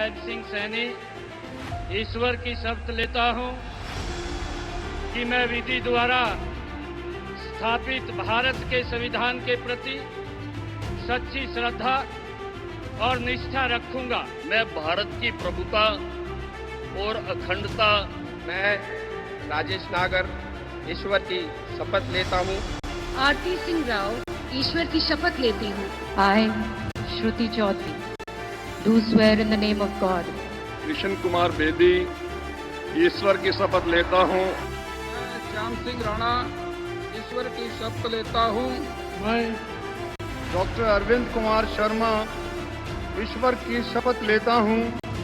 नायब सिंह सैनी ईश्वर की शपथ लेता हूं कि मैं विधि द्वारा स्थापित भारत के संविधान के प्रति सच्ची श्रद्धा और निष्ठा रखूंगा। मैं भारत की प्रभुता और अखंडता, मैं राजेश नागर ईश्वर की शपथ लेता हूँ। आरती सिंह राव ईश्वर की शपथ लेती हूँ। I, Shruti Chaudhary, do swear in the name of God. Krishna Kumar Bedi ईश्वर की शपथ लेता हूँ। मैं श्याम सिंह राणा ईश्वर की शपथ लेता हूँ। मैं डॉक्टर अरविंद कुमार शर्मा ईश्वर की शपथ लेता हूँ।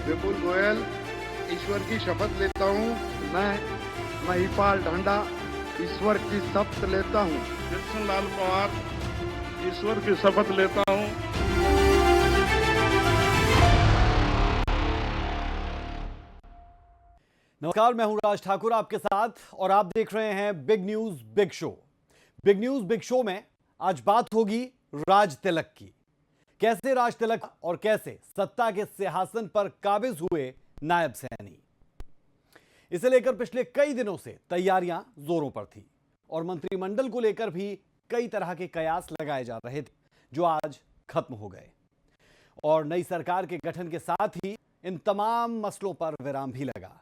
विपुल गोयल ईश्वर की शपथ लेता हूँ। मैं महिपाल ढांडा ईश्वर की शपथ लेता हूँ। कृष्णलाल पवार ईश्वर की शपथ लेता हूँ। नमस्कार, मैं हूं राज ठाकुर आपके साथ और आप देख रहे हैं big news big show. Big news big show में आज बात होगी राज तिलक की। कैसे राज तिलक और कैसे सत्ता के सिंहासन पर काबिज हुए नायब सैनी, इसे लेकर पिछले कई दिनों से तैयारियां जोरों पर थी और मंत्रिमंडल को लेकर भी कई तरह के कयास लगाए जा रहे थे जो आज खत्म हो गए और नई सरकार के गठन के साथ ही इन तमाम मसलों पर विराम भी लगा,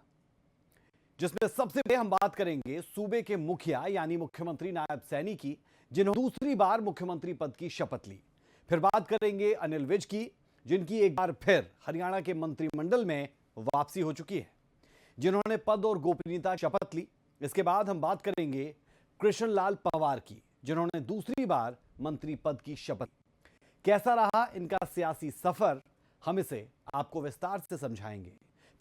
जिसमें सबसे पहले हम बात करेंगे सूबे के मुखिया यानी मुख्यमंत्री नायब सैनी की, जिन्होंने दूसरी बार मुख्यमंत्री पद की शपथ ली। फिर बात करेंगे अनिल विज की, जिनकी एक बार फिर हरियाणा के मंत्रिमंडल में वापसी हो चुकी है, जिन्होंने पद और गोपनीयता शपथ ली। इसके बाद हम बात करेंगे कृष्णलाल पवार की, जिन्होंने दूसरी बार मंत्री पद की शपथ। कैसा रहा इनका सियासी सफर, हम इसे आपको विस्तार से समझाएंगे।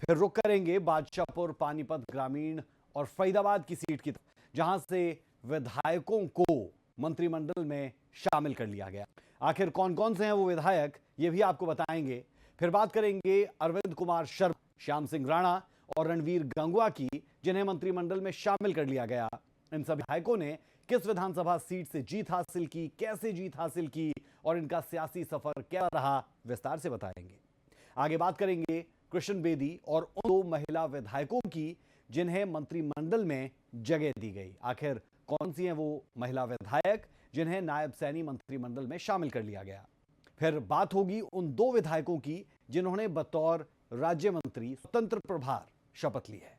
फिर रुक करेंगे बादशाहपुर, पानीपत ग्रामीण और फरीदाबाद की सीट की तरफ, जहां से विधायकों को मंत्रिमंडल में शामिल कर लिया गया। आखिर कौन कौन से हैं वो विधायक, ये भी आपको बताएंगे। फिर बात करेंगे अरविंद कुमार शर्मा, श्याम सिंह राणा और रणवीर गंगवा की, जिन्हें मंत्रिमंडल में शामिल कर लिया गया। इन सभी विधायकों ने किस विधानसभा सीट से जीत हासिल की, कैसे जीत हासिल की और इनका सियासी सफर क्या रहा, विस्तार से बताएंगे। आगे बात करेंगे कृष्ण बेदी और उन दो महिला विधायकों की, जिन्हें मंत्रिमंडल में जगह दी गई। आखिर कौन सी हैं वो महिला विधायक जिन्हें नायब सैनी मंत्रिमंडल में शामिल कर लिया गया। फिर बात होगी उन दो विधायकों की जिन्होंने बतौर राज्य मंत्री स्वतंत्र प्रभार शपथ ली है।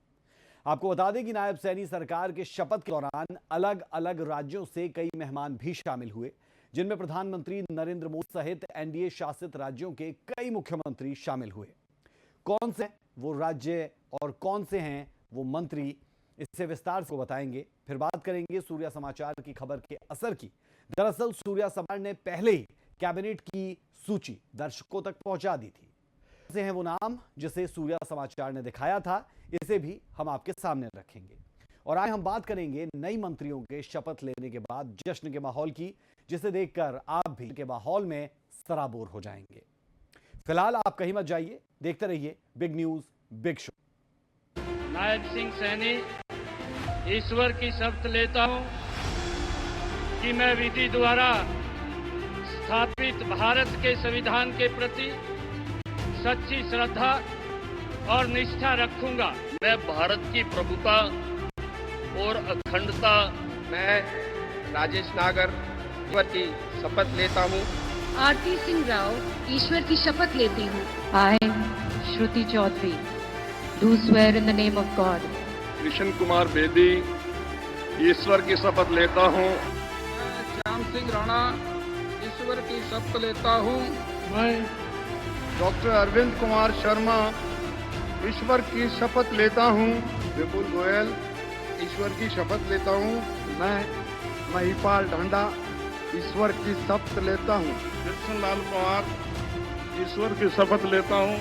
आपको बता दें कि नायब सैनी सरकार के शपथ के दौरान अलग अलग राज्यों से कई मेहमान भी शामिल हुए, जिनमें प्रधानमंत्री नरेंद्र मोदी सहित एनडीए शासित राज्यों के कई मुख्यमंत्री शामिल हुए। कौन से वो राज्य और कौन से हैं वो मंत्री, इससे विस्तार से बताएंगे। फिर बात करेंगे सूर्या समाचार की खबर के असर की। दरअसल सूर्या समाचार ने पहले ही कैबिनेट की सूची दर्शकों तक पहुंचा दी थी। से हैं वो नाम जिसे सूर्या समाचार ने दिखाया था, इसे भी हम आपके सामने रखेंगे। और आज हम बात करेंगे नई मंत्रियों के शपथ लेने के बाद जश्न के माहौल की, जिसे देखकर आप भी के माहौल में सराबोर हो जाएंगे। फिलहाल आप कहीं मत जाइए, देखते रहिए big news big show. Nayab Singh Saini ईश्वर की शपथ लेता हूं कि मैं विधि द्वारा स्थापित भारत के संविधान के प्रति सच्ची श्रद्धा और निष्ठा रखूंगा। मैं भारत की प्रभुता और अखंडता, मैं राजेश नागर ईश्वर की शपथ लेता हूँ। आरती सिंह राव ईश्वर की शपथ लेती हूँ। I, Shruti Chaudhary, do swear in the name of God. Krishna Kumar Bedi ईश्वर की शपथ लेता हूँ। मैं श्याम सिंह राणा ईश्वर की शपथ लेता हूँ। मैं डॉक्टर अरविंद कुमार शर्मा ईश्वर की शपथ लेता हूँ। विपुल गोयल ईश्वर की शपथ लेता हूँ। मैं महिपाल ढांडा ईश्वर की शपथ लेता हूँ। कृष्णलाल पवार ईश्वर की शपथ लेता हूँ।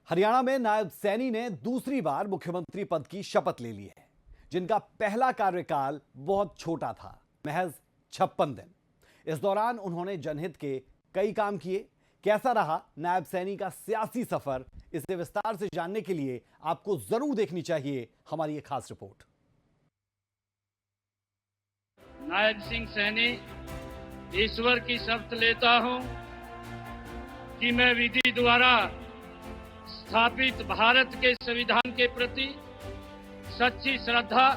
हरियाणा में नायब सैनी ने दूसरी बार मुख्यमंत्री पद की शपथ ले ली है, जिनका पहला कार्यकाल बहुत छोटा था, महज 56 दिन। इस दौरान उन्होंने जनहित के कई काम किए। कैसा रहा नायब सैनी का सियासी सफर, इसे विस्तार से जानने के लिए आपको जरूर देखनी चाहिए हमारी एक खास रिपोर्ट। नायब सिंह सैनी ईश्वर की शपथ लेता हूं कि मैं विधि द्वारा स्थापित भारत के संविधान के प्रति सच्ची श्रद्धा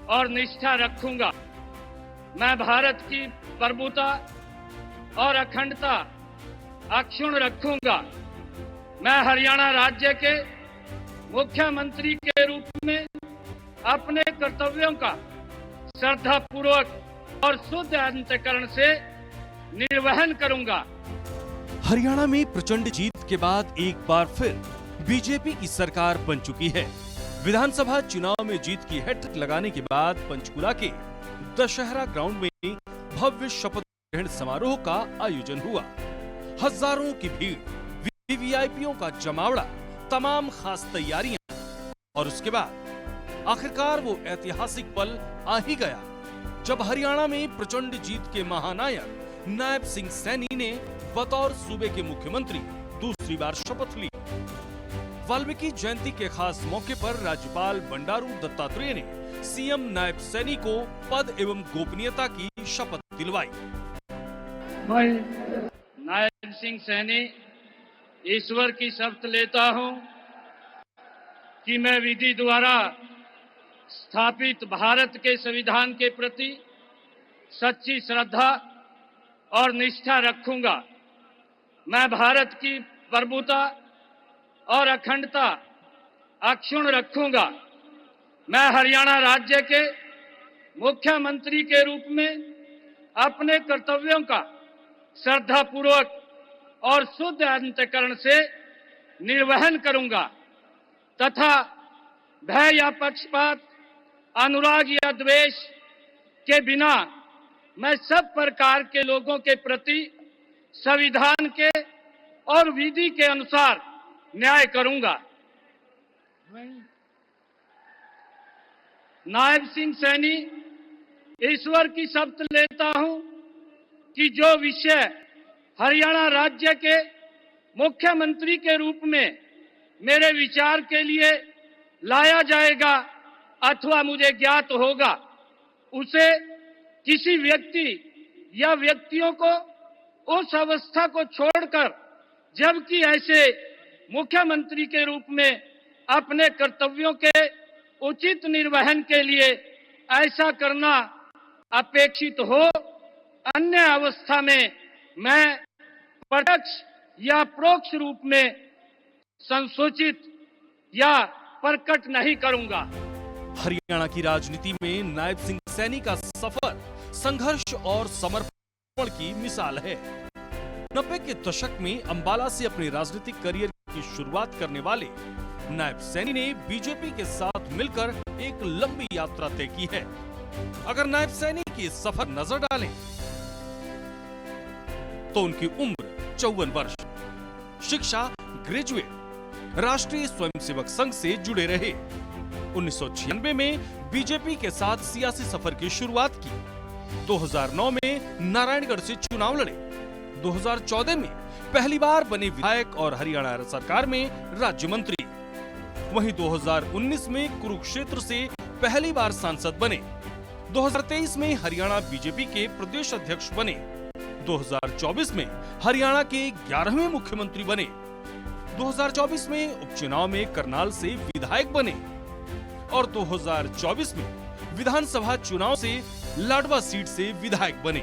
और निष्ठा रखूंगा। मैं भारत की प्रभुता और अखंडता अक्षुण्ण रखूंगा। मैं हरियाणा राज्य के मुख्यमंत्री के रूप में अपने कर्तव्यों का श्रद्धापूर्वक और शुद्ध अंतःकरण से निर्वहन करूंगा। हरियाणा में प्रचंड जीत के बाद एक बार फिर बीजेपी की सरकार बन चुकी है। विधानसभा चुनाव में जीत की हैट्रिक लगाने के बाद पंचकुला के दशहरा ग्राउंड में भव्य शपथ ग्रहण समारोह का आयोजन हुआ। हजारों की भीड़, वीवीआईपीओ का जमावड़ा, तमाम खास तैयारियां और उसके बाद आखिरकार वो ऐतिहासिक पल आ ही गया जब हरियाणा में प्रचंड जीत के महानायक नायब सिंह सैनी ने बतौर सूबे के मुख्यमंत्री दूसरी बार शपथ ली। वाल्मीकि जयंती के खास मौके पर राज्यपाल बंडारू दत्तात्रेय ने सीएम नायब सैनी को पद एवं गोपनीयता की शपथ दिलवाई। मैं नायब सिंह सैनी ईश्वर की शपथ लेता हूं कि मैं विधि द्वारा स्थापित भारत के संविधान के प्रति सच्ची श्रद्धा और निष्ठा रखूंगा। मैं भारत की प्रभुता और अखंडता अक्षुण्ण रखूंगा। मैं हरियाणा राज्य के मुख्यमंत्री के रूप में अपने कर्तव्यों का श्रद्धापूर्वक और शुद्ध अंतःकरण से निर्वहन करूंगा तथा भय या पक्षपात, अनुराग या द्वेष के बिना मैं सब प्रकार के लोगों के प्रति संविधान के और विधि के अनुसार न्याय करूंगा। नायब सिंह सैनी ईश्वर की शपथ लेता हूं कि जो विषय हरियाणा राज्य के मुख्यमंत्री के रूप में मेरे विचार के लिए लाया जाएगा अथवा मुझे ज्ञात होगा, उसे किसी व्यक्ति या व्यक्तियों को उस अवस्था को छोड़कर, जबकि ऐसे मुख्यमंत्री के रूप में अपने कर्तव्यों के उचित निर्वहन के लिए ऐसा करना अपेक्षित हो, अन्य अवस्था में मैं प्रत्यक्ष या परोक्ष रूप में संसूचित या प्रकट नहीं करूंगा। हरियाणा की राजनीति में नायब सिंह सैनी का सफर संघर्ष और समर्पण की मिसाल है। 90 के दशक में अंबाला से अपने राजनीतिक करियर की शुरुआत करने वाले नायब सैनी ने बीजेपी के साथ मिलकर एक लंबी यात्रा तय की है। अगर नायब सैनी की सफर नजर डालें तो उनकी उम्र 54 वर्ष, शिक्षा ग्रेजुएट, राष्ट्रीय स्वयंसेवक संघ से जुड़े रहे। 1996 में बीजेपी के साथ सियासी सफर की शुरुआत की। 2009 में नारायणगढ़ से चुनाव लड़े। 2014 में पहली बार बने विधायक और हरियाणा सरकार में राज्य मंत्री। वहीं 2019 में कुरुक्षेत्र से पहली बार सांसद बने। 2023 में हरियाणा बीजेपी के प्रदेश अध्यक्ष बने। 2024 में हरियाणा के 11वें मुख्यमंत्री बने। 2024 में उपचुनाव में करनाल से विधायक बने और 2024 में विधानसभा चुनाव से लाडवा सीट से विधायक बने।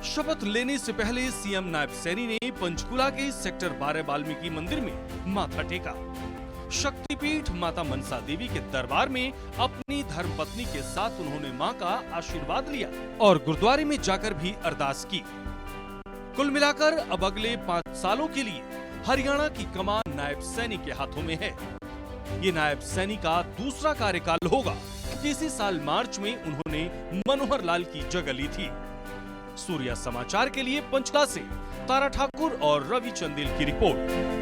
शपथ लेने से पहले सीएम नायब सैनी ने पंचकुला के सेक्टर 12 वाल्मीकि मंदिर में माथा टेका। शक्तिपीठ माता मनसा देवी के दरबार में अपनी धर्मपत्नी के साथ उन्होंने मां का आशीर्वाद लिया और गुरुद्वारे में जाकर भी अरदास की। कुल मिलाकर अब अगले 5 सालों के लिए हरियाणा की कमान नायब सैनी के हाथों में है। ये नायब सैनी का दूसरा कार्यकाल होगा। इसी साल मार्च में उन्होंने मनोहर लाल की जगह ली थी। सूर्या समाचार के लिए पंचकुला से तारा ठाकुर और रवि चंदेल की रिपोर्ट।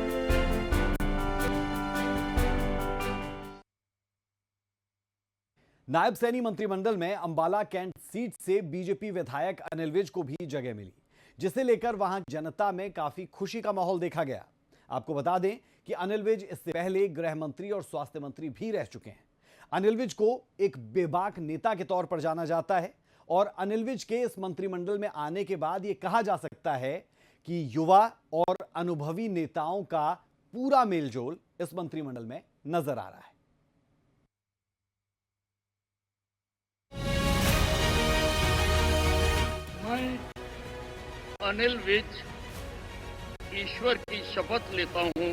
नायब सैनी मंत्रिमंडल में अंबाला कैंट सीट से बीजेपी विधायक अनिल विज को भी जगह मिली, जिसे लेकर वहां जनता में काफी खुशी का माहौल देखा गया। आपको बता दें कि अनिल विज इससे पहले गृह मंत्री और स्वास्थ्य मंत्री भी रह चुके हैं। अनिल विज को एक बेबाक नेता के तौर पर जाना जाता है और अनिल विज के इस मंत्रिमंडल में आने के बाद यह कहा जा सकता है कि युवा और अनुभवी नेताओं का पूरा मेलजोल इस मंत्रिमंडल में नजर आ रहा है। मैं अनिल विज ईश्वर की शपथ लेता हूं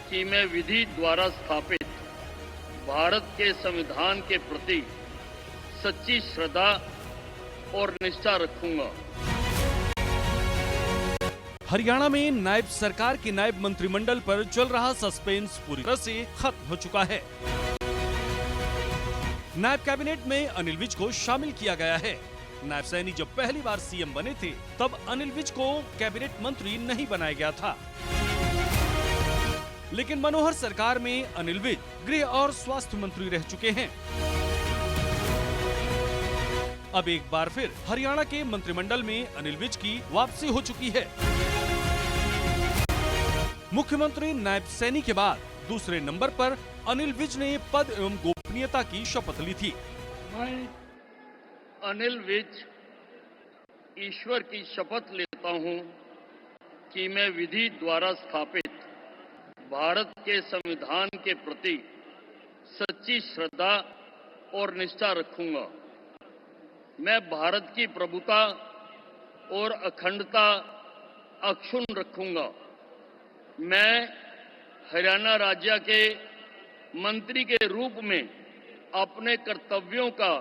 कि मैं विधि द्वारा स्थापित भारत के संविधान के प्रति सच्ची श्रद्धा और निष्ठा रखूंगा। हरियाणा में नायब सरकार के नायब मंत्रिमंडल पर चल रहा सस्पेंस पूरी तरह से खत्म हो चुका है। नायब कैबिनेट में अनिल विज को शामिल किया गया है। नायब सैनी जब पहली बार सीएम बने थे तब अनिल विज को कैबिनेट मंत्री नहीं बनाया गया था, लेकिन मनोहर सरकार में अनिल विज गृह और स्वास्थ्य मंत्री रह चुके हैं। अब एक बार फिर हरियाणा के मंत्रिमंडल में अनिल विज की वापसी हो चुकी है। मुख्यमंत्री नायब सैनी के बाद दूसरे नंबर पर अनिल विज ने पद एवं गोपनीयता की शपथ ली थी। मैं अनिल विज ईश्वर की शपथ लेता हूं कि मैं विधि द्वारा स्थापित भारत के संविधान के प्रति सच्ची श्रद्धा और निष्ठा रखूंगा। मैं भारत की प्रभुता और अखंडता अक्षुण्ण रखूंगा। मैं हरियाणा राज्य के मंत्री के रूप में अपने कर्तव्यों का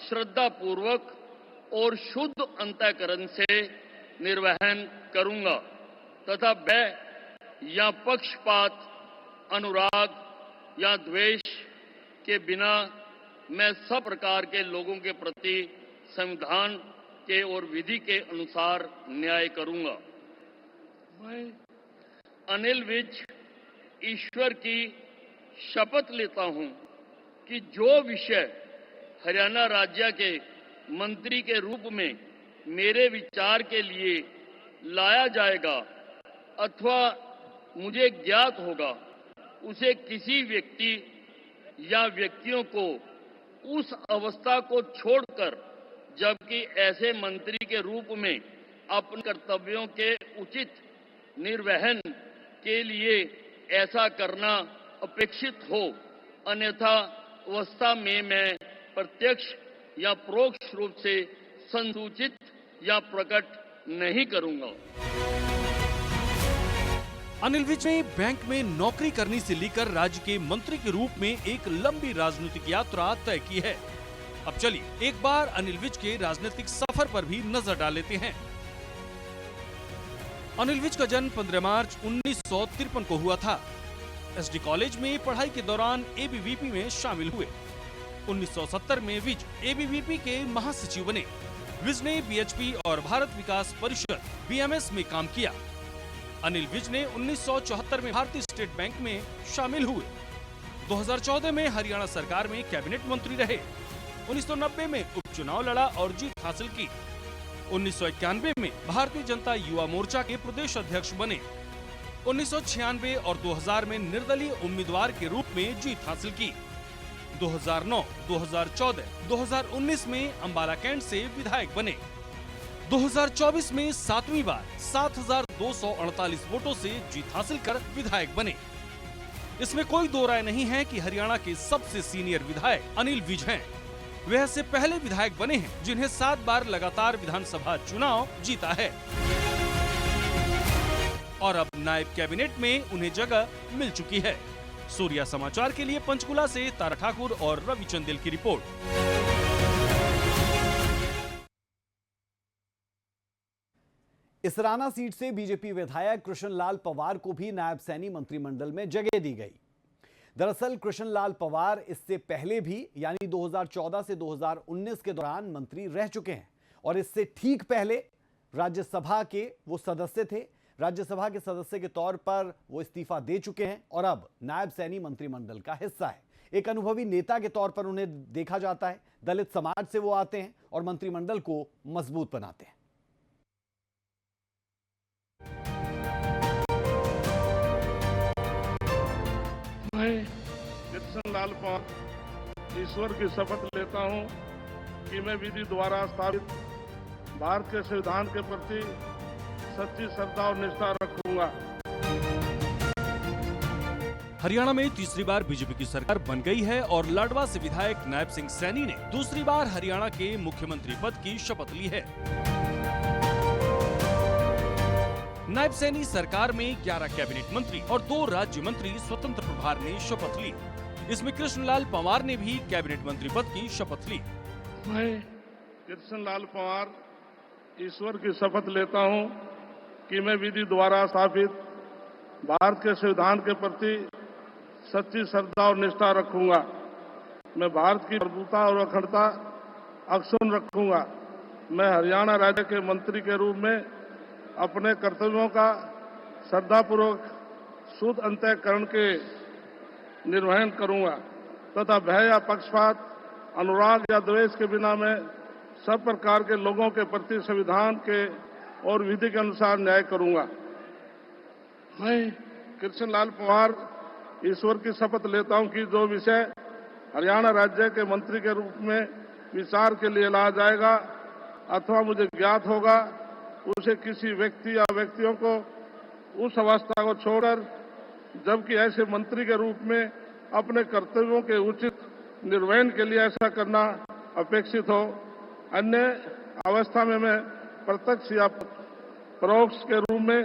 श्रद्धापूर्वक और शुद्ध अंतःकरण से निर्वहन करूंगा तथा मैं या पक्षपात, अनुराग या द्वेष के बिना मैं सब प्रकार के लोगों के प्रति संविधान के और विधि के अनुसार न्याय करूंगा। मैं अनिल विज ईश्वर की शपथ लेता हूं कि जो विषय हरियाणा राज्य के मंत्री के रूप में मेरे विचार के लिए लाया जाएगा अथवा मुझे ज्ञात होगा, उसे किसी व्यक्ति या व्यक्तियों को उस अवस्था को छोड़कर जबकि ऐसे मंत्री के रूप में अपने कर्तव्यों के उचित निर्वहन के लिए ऐसा करना अपेक्षित हो, अन्यथा अवस्था में मैं प्रत्यक्ष या परोक्ष रूप से संसूचित या प्रकट नहीं करूंगा। अनिल विज ने बैंक में नौकरी करने से लेकर राज्य के मंत्री के रूप में एक लंबी राजनीतिक यात्रा तय की है। अब चलिए एक बार अनिल विज के राजनीतिक सफर पर भी नजर डाल लेते हैं। अनिल विज का जन्म 15 मार्च 1953 को हुआ था। एसडी कॉलेज में पढ़ाई के दौरान एबीवीपी में शामिल हुए। 1970 में विज एबीवीपी के महासचिव बने। विज ने बीएचपी और भारत विकास परिषद बीएमएस में काम किया। अनिल विज ने 1974 में भारतीय स्टेट बैंक में शामिल हुए। 2014 में हरियाणा सरकार में कैबिनेट मंत्री रहे। 1990 में उपचुनाव लड़ा और जीत हासिल की। 1991 में भारतीय जनता युवा मोर्चा के प्रदेश अध्यक्ष बने। 1996 और 2000 में निर्दलीय उम्मीदवार के रूप में जीत हासिल की। 2009, 2014, 2019 में अंबाला कैंट से विधायक बने। 2024 में 7वीं बार 7,248 वोटों से जीत हासिल कर विधायक बने। इसमें कोई दो राय नहीं है कि हरियाणा के सबसे सीनियर विधायक अनिल विज हैं। वे ऐसे पहले विधायक बने हैं जिन्हें 7 बार लगातार विधानसभा चुनाव जीता है और अब नायब कैबिनेट में उन्हें जगह मिल चुकी है। सूर्या समाचार के लिए पंचकुला से तारा ठाकुर और रवि चंदेल की रिपोर्ट। इसराना सीट से बीजेपी विधायक कृष्णलाल पवार को भी नायब सैनी मंत्रिमंडल में जगह दी गई। दरअसल कृष्णलाल पवार इससे पहले भी यानी 2014 से 2019 के दौरान मंत्री रह चुके हैं और इससे ठीक पहले राज्यसभा के वो सदस्य थे। राज्यसभा के सदस्य के तौर पर वो इस्तीफा दे चुके हैं और अब नायब सैनी मंत्रिमंडल का हिस्सा है। एक अनुभवी नेता के तौर पर उन्हें देखा जाता है। दलित समाज से वो आते हैं और मंत्रिमंडल को मजबूत बनाते हैं। मैं कृष्णलाल पवार ईश्वर की शपथ लेता हूं कि मैं विधि द्वारा स्थापित भारत के संविधान के प्रति सच्ची श्रद्धा और निष्ठा रखूंगा। हरियाणा में तीसरी बार बीजेपी की सरकार बन गई है और लाडवा से विधायक नायब सिंह सैनी ने दूसरी बार हरियाणा के मुख्यमंत्री पद की शपथ ली है। नायब सैनी सरकार में 11 कैबिनेट मंत्री और 2 राज्य मंत्री स्वतंत्र प्रभार ने शपथ ली। इसमें कृष्णलाल पंवार ने भी कैबिनेट मंत्री पद की शपथ ली। मैं कृष्णलाल पंवार ईश्वर की शपथ लेता हूं कि मैं विधि द्वारा स्थापित भारत के संविधान के प्रति सच्ची श्रद्धा और निष्ठा रखूंगा। मैं भारत की प्रभुता और अखंडता अक्षुण्ण रखूंगा। मैं हरियाणा राज्य के मंत्री के रूप में अपने कर्तव्यों का श्रद्धापूर्वक शुद्ध अंतःकरण के निर्वहन करूंगा तथा भय या पक्षपात, अनुराग या द्वेष के बिना मैं सब प्रकार के लोगों के प्रति संविधान के और विधि के अनुसार न्याय करूंगा। मैं कृष्णलाल पंवार ईश्वर की शपथ लेता हूं कि जो विषय हरियाणा राज्य के मंत्री के रूप में विचार के लिए लाया जाएगा अथवा मुझे ज्ञात होगा, उसे किसी व्यक्ति या व्यक्तियों को उस अवस्था को छोड़कर जबकि ऐसे मंत्री के रूप में अपने कर्तव्यों के उचित निर्वहन के लिए ऐसा करना अपेक्षित हो, अन्य अवस्था में मैं प्रत्यक्ष या परोक्ष के रूप में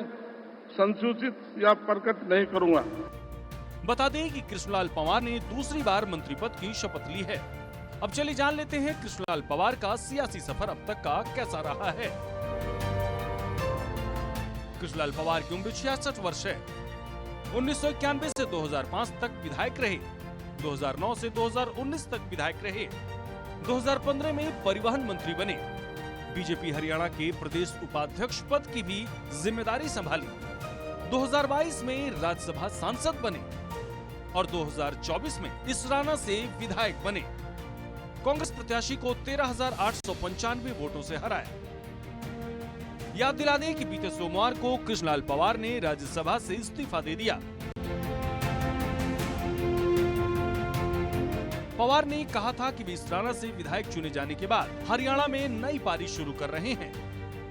संसूचित या प्रकट नहीं करूंगा। बता दें कि कृष्णलाल पंवार ने दूसरी बार मंत्री पद की शपथ ली है। अब चलिए जान लेते हैं कृष्णलाल पंवार का सियासी सफर अब तक का कैसा रहा है। कृष्णलाल पंवार की उम्र 66 वर्ष है। 1991 से 2005 तक विधायक रहे, 2009 से 2019 तक विधायक रहे, 2015 में परिवहन मंत्री बने, बीजेपी हरियाणा के प्रदेश उपाध्यक्ष पद की भी जिम्मेदारी संभाली, 2022 में राज्यसभा सांसद बने और 2024 में इसराना से विधायक बने। कांग्रेस प्रत्याशी को 13,895 वोटों से हराया। याद दिला दें कि बीते सोमवार को कृष्णलाल पंवार ने राज्यसभा से इस्तीफा दे दिया। पंवार ने कहा था कि वे इसराना से विधायक चुने जाने के बाद हरियाणा में नई पारी शुरू कर रहे हैं।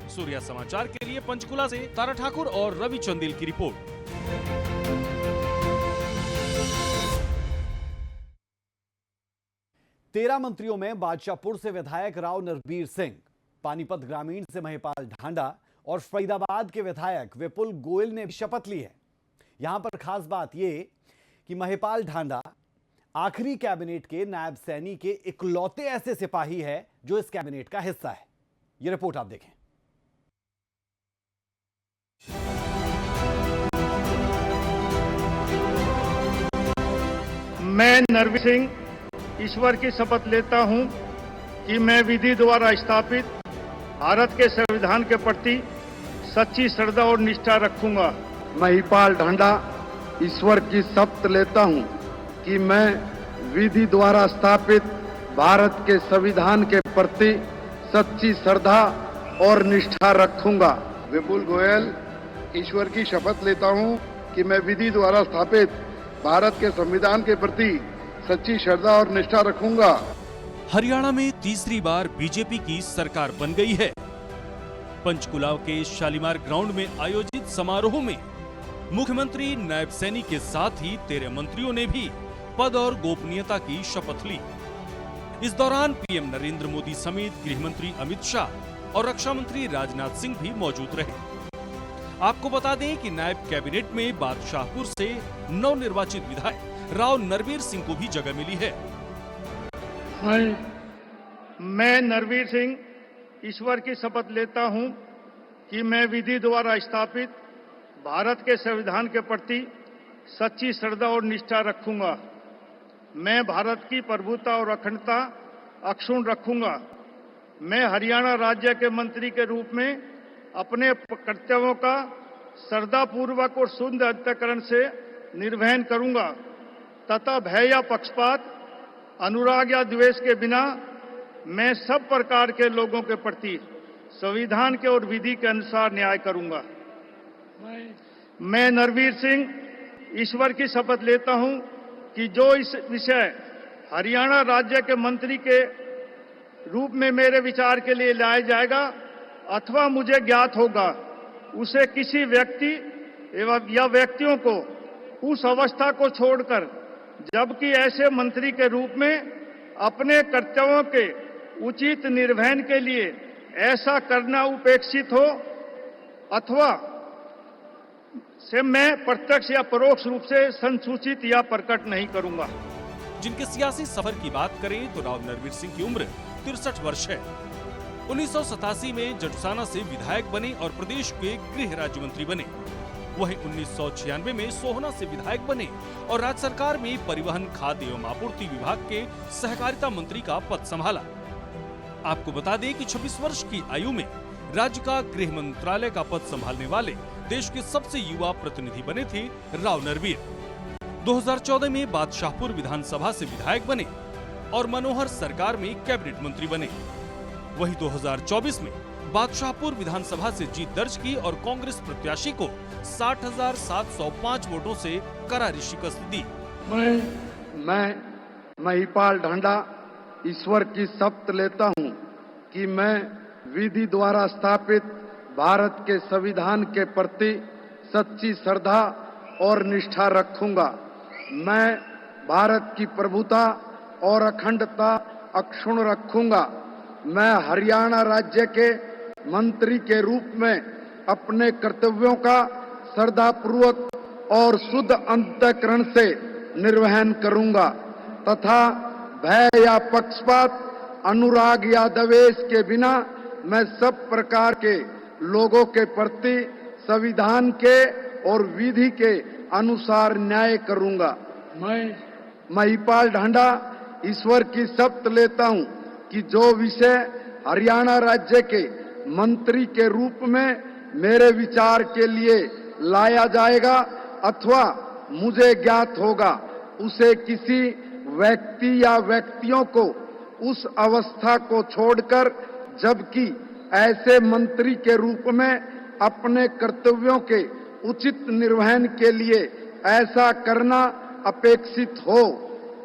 सूर्या समाचार के लिए पंचकुला से तारा ठाकुर और रवि चंदेल की रिपोर्ट। 13 मंत्रियों में बादशाहपुर से विधायक राव नरबीर सिंह, पानीपत ग्रामीण से महिपाल ढांडा और फरीदाबाद के विधायक विपुल गोयल ने शपथ ली है। यहां पर खास बात यह कि महिपाल ढांडा आखिरी कैबिनेट के नायब सैनी के इकलौते ऐसे सिपाही है जो इस कैबिनेट का हिस्सा है। यह रिपोर्ट आप देखें। मैं नरबीर सिंह ईश्वर की शपथ लेता हूं कि मैं विधि द्वारा स्थापित भारत के संविधान के प्रति सच्ची श्रद्धा और निष्ठा रखूंगा। महिपाल ढांडा ईश्वर की शपथ लेता हूं कि मैं विधि द्वारा स्थापित भारत के संविधान के प्रति सच्ची श्रद्धा और निष्ठा रखूंगा। विपुल गोयल ईश्वर की शपथ लेता हूं कि मैं विधि द्वारा स्थापित भारत के संविधान के प्रति सच्ची श्रद्धा और निष्ठा रखूंगा। हरियाणा में तीसरी बार बीजेपी की सरकार बन गई है। पंचकुला के शालीमार ग्राउंड में आयोजित समारोह में मुख्यमंत्री नायब सैनी के साथ ही 13 मंत्रियों ने भी पद और गोपनीयता की शपथ ली। इस दौरान पीएम नरेंद्र मोदी समेत गृह मंत्री अमित शाह और रक्षा मंत्री राजनाथ सिंह भी मौजूद रहे। आपको बता दें कि नायब कैबिनेट में बादशाहपुर से नवनिर्वाचित विधायक राव नरबीर सिंह को भी जगह मिली है। मैं नरबीर सिंह ईश्वर की शपथ लेता हूं कि मैं विधि द्वारा स्थापित भारत के संविधान के प्रति सच्ची श्रद्धा और निष्ठा रखूंगा। मैं भारत की प्रभुता और अखंडता अक्षुण्ण रखूंगा। मैं हरियाणा राज्य के मंत्री के रूप में अपने कर्तव्यों का श्रद्धापूर्वक और शुद्ध अंतःकरण से निर्वहन करूंगा तथा भय या पक्षपात, अनुराग या द्वेष के बिना मैं सब प्रकार के लोगों के प्रति संविधान के और विधि के अनुसार न्याय करूंगा। मैं नरबीर सिंह ईश्वर की शपथ लेता हूं कि जो इस विषय हरियाणा राज्य के मंत्री के रूप में मेरे विचार के लिए लाया जाएगा अथवा मुझे ज्ञात होगा, उसे किसी व्यक्ति एवं या व्यक्तियों को उस अवस्था को छोड़कर जबकि ऐसे मंत्री के रूप में अपने कर्तव्यों के उचित निर्वहन के लिए ऐसा करना उपेक्षित हो अथवा से मैं प्रत्यक्ष या परोक्ष रूप से संसूचित या प्रकट नहीं करूंगा। जिनके सियासी सफर की बात करें तो राव नरवीर सिंह की उम्र 63 वर्ष है। 1987 में जटुसाना से विधायक बने और प्रदेश के गृह राज्य मंत्री बने। वहीं 1996 में सोहना से विधायक बने और राज्य सरकार में परिवहन, खाद्य एवं आपूर्ति विभाग के सहकारिता मंत्री का पद संभाला। आपको बता दें कि 26 वर्ष की आयु में राज्य का गृह मंत्रालय का पद संभालने वाले देश के सबसे युवा प्रतिनिधि बने थे राव नरवीर। 2014 में बादशाहपुर विधानसभा से विधायक बने और मनोहर सरकार में कैबिनेट मंत्री बने। वहीं 2024 में बादशाहपुर विधानसभा से जीत दर्ज की और कांग्रेस प्रत्याशी को 60,705 वोटों से करारी शिकस्त दी। मैं महिपाल ढांडा ईश्वर की शपथ लेता हूं कि मैं विधि द्वारा स्थापित भारत के संविधान के प्रति सच्ची श्रद्धा और निष्ठा रखूंगा। मैं भारत की प्रभुता और अखंडता अक्षुण्ण रखूंगा। मैं हरियाणा राज्य के मंत्री के रूप में अपने कर्तव्यों का श्रद्धापूर्वक और शुद्ध अंतःकरण से निर्वहन करूंगा तथा भय या पक्षपात, अनुराग या द्वेष के बिना मैं सब प्रकार के लोगों के प्रति संविधान के और विधि के अनुसार न्याय करूंगा। मैं महिपाल ढांडा ईश्वर की शपथ लेता हूं कि जो विषय हरियाणा राज्य के मंत्री के रूप में मेरे विचार के लिए लाया जाएगा अथवा मुझे ज्ञात होगा, उसे किसी व्यक्ति या व्यक्तियों को उस अवस्था को छोड़कर जबकि ऐसे मंत्री के रूप में अपने कर्तव्यों के उचित निर्वहन के लिए ऐसा करना अपेक्षित हो,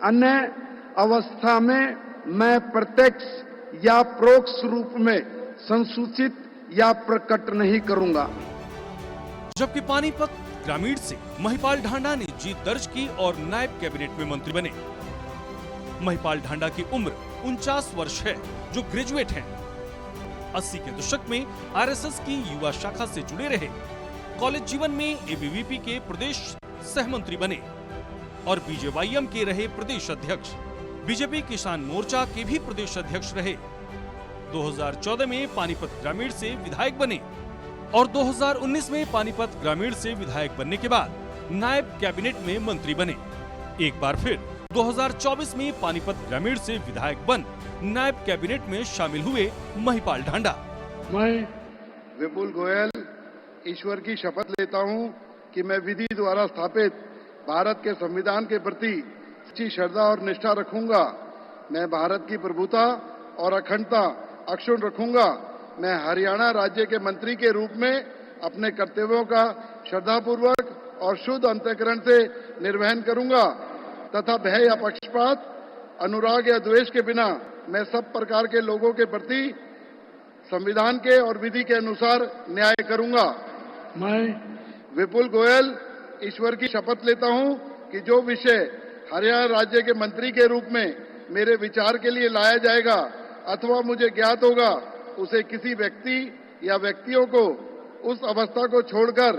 अन्य अवस्था में मैं प्रत्यक्ष या परोक्ष रूप में संसूचित या प्रकट नहीं करूंगा। जबकि पानीपत ग्रामीण से महिपाल ढांडा ने जीत दर्ज की और नायब कैबिनेट में मंत्री बने। महिपाल ढांडा की उम्र 49 वर्ष है, जो ग्रेजुएट हैं। 80 के दशक में आरएसएस की युवा शाखा से जुड़े रहे। कॉलेज जीवन में एबीवीपी के प्रदेश सहमंत्री बने और बीजेवाईएम के रहे प्रदेश अध्यक्ष। बीजेपी किसान मोर्चा के भी प्रदेश अध्यक्ष रहे। 2014 में पानीपत ग्रामीण से विधायक बने और 2019 में पानीपत ग्रामीण से विधायक बनने के बाद नायब कैबिनेट में मंत्री बने। एक बार फिर 2024 में पानीपत ग्रामीण से विधायक बन नायब कैबिनेट में शामिल हुए महिपाल ढांडा। मैं विपुल गोयल ईश्वर की शपथ लेता हूं कि मैं विधि द्वारा स्थापित भारत के संविधान के प्रति सच्ची श्रद्धा और निष्ठा रखूंगा। मैं भारत की प्रभुता और अखंडता अक्षुण्ण रखूंगा। मैं हरियाणा राज्य के मंत्री के रूप में अपने कर्तव्यों का श्रद्धापूर्वक और शुद्ध अंतःकरण से निर्वहन करूंगा तथा भय या पक्षपात, अनुराग या द्वेष के बिना मैं सब प्रकार के लोगों के प्रति संविधान के और विधि के अनुसार न्याय करूंगा। मैं विपुल गोयल ईश्वर की शपथ लेता हूं कि जो विषय हरियाणा राज्य के मंत्री के रूप में मेरे विचार के लिए लाया जाएगा अथवा मुझे ज्ञात होगा, उसे किसी व्यक्ति या व्यक्तियों को उस अवस्था को छोड़कर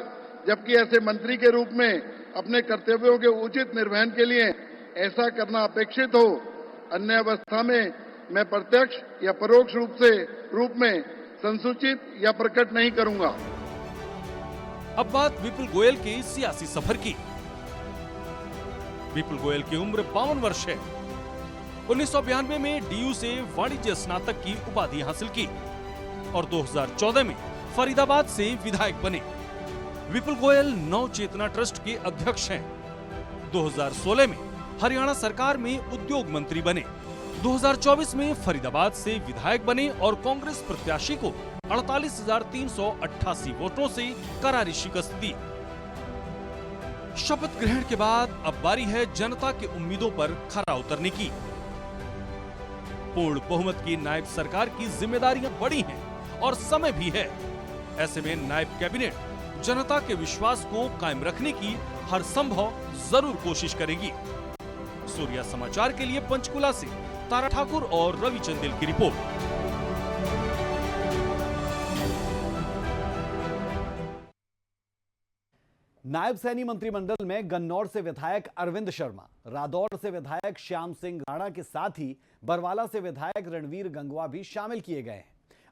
जबकि ऐसे मंत्री के रूप में अपने कर्तव्यों के उचित निर्वहन के लिए ऐसा करना अपेक्षित हो, अन्य अवस्था में मैं प्रत्यक्ष या परोक्ष रूप में संसूचित या प्रकट नहीं करूंगा। अब बात विपुल गोयल के सियासी सफर की। विपुल गोयल की उम्र 52 वर्ष है। 1992 में डीयू से वाणिज्य स्नातक की उपाधि हासिल की और 2014 में फरीदाबाद से विधायक बने। विपुल गोयल नव चेतना ट्रस्ट के अध्यक्ष हैं। 2016 में हरियाणा सरकार में उद्योग मंत्री बने। 2024 में फरीदाबाद से विधायक बने और कांग्रेस प्रत्याशी को 48,388 वोटों से करारी शिकस्त दी। शपथ ग्रहण के बाद अब बारी है जनता की उम्मीदों पर खरा उतरने की। पूर्ण बहुमत की नायब सरकार की जिम्मेदारियां बड़ी हैं और समय भी है। ऐसे में नायब कैबिनेट जनता के विश्वास को कायम रखने की हर संभव जरूर कोशिश करेगी। सूर्या समाचार के लिए पंचकुला से तारा ठाकुर और रवि चंदेल की रिपोर्ट। नायब सैनी मंत्रिमंडल में गन्नौर से विधायक अरविंद शर्मा, रादौर से विधायक श्याम सिंह राणा के साथ ही बरवाला से विधायक रणवीर गंगवा भी शामिल किए गए हैं।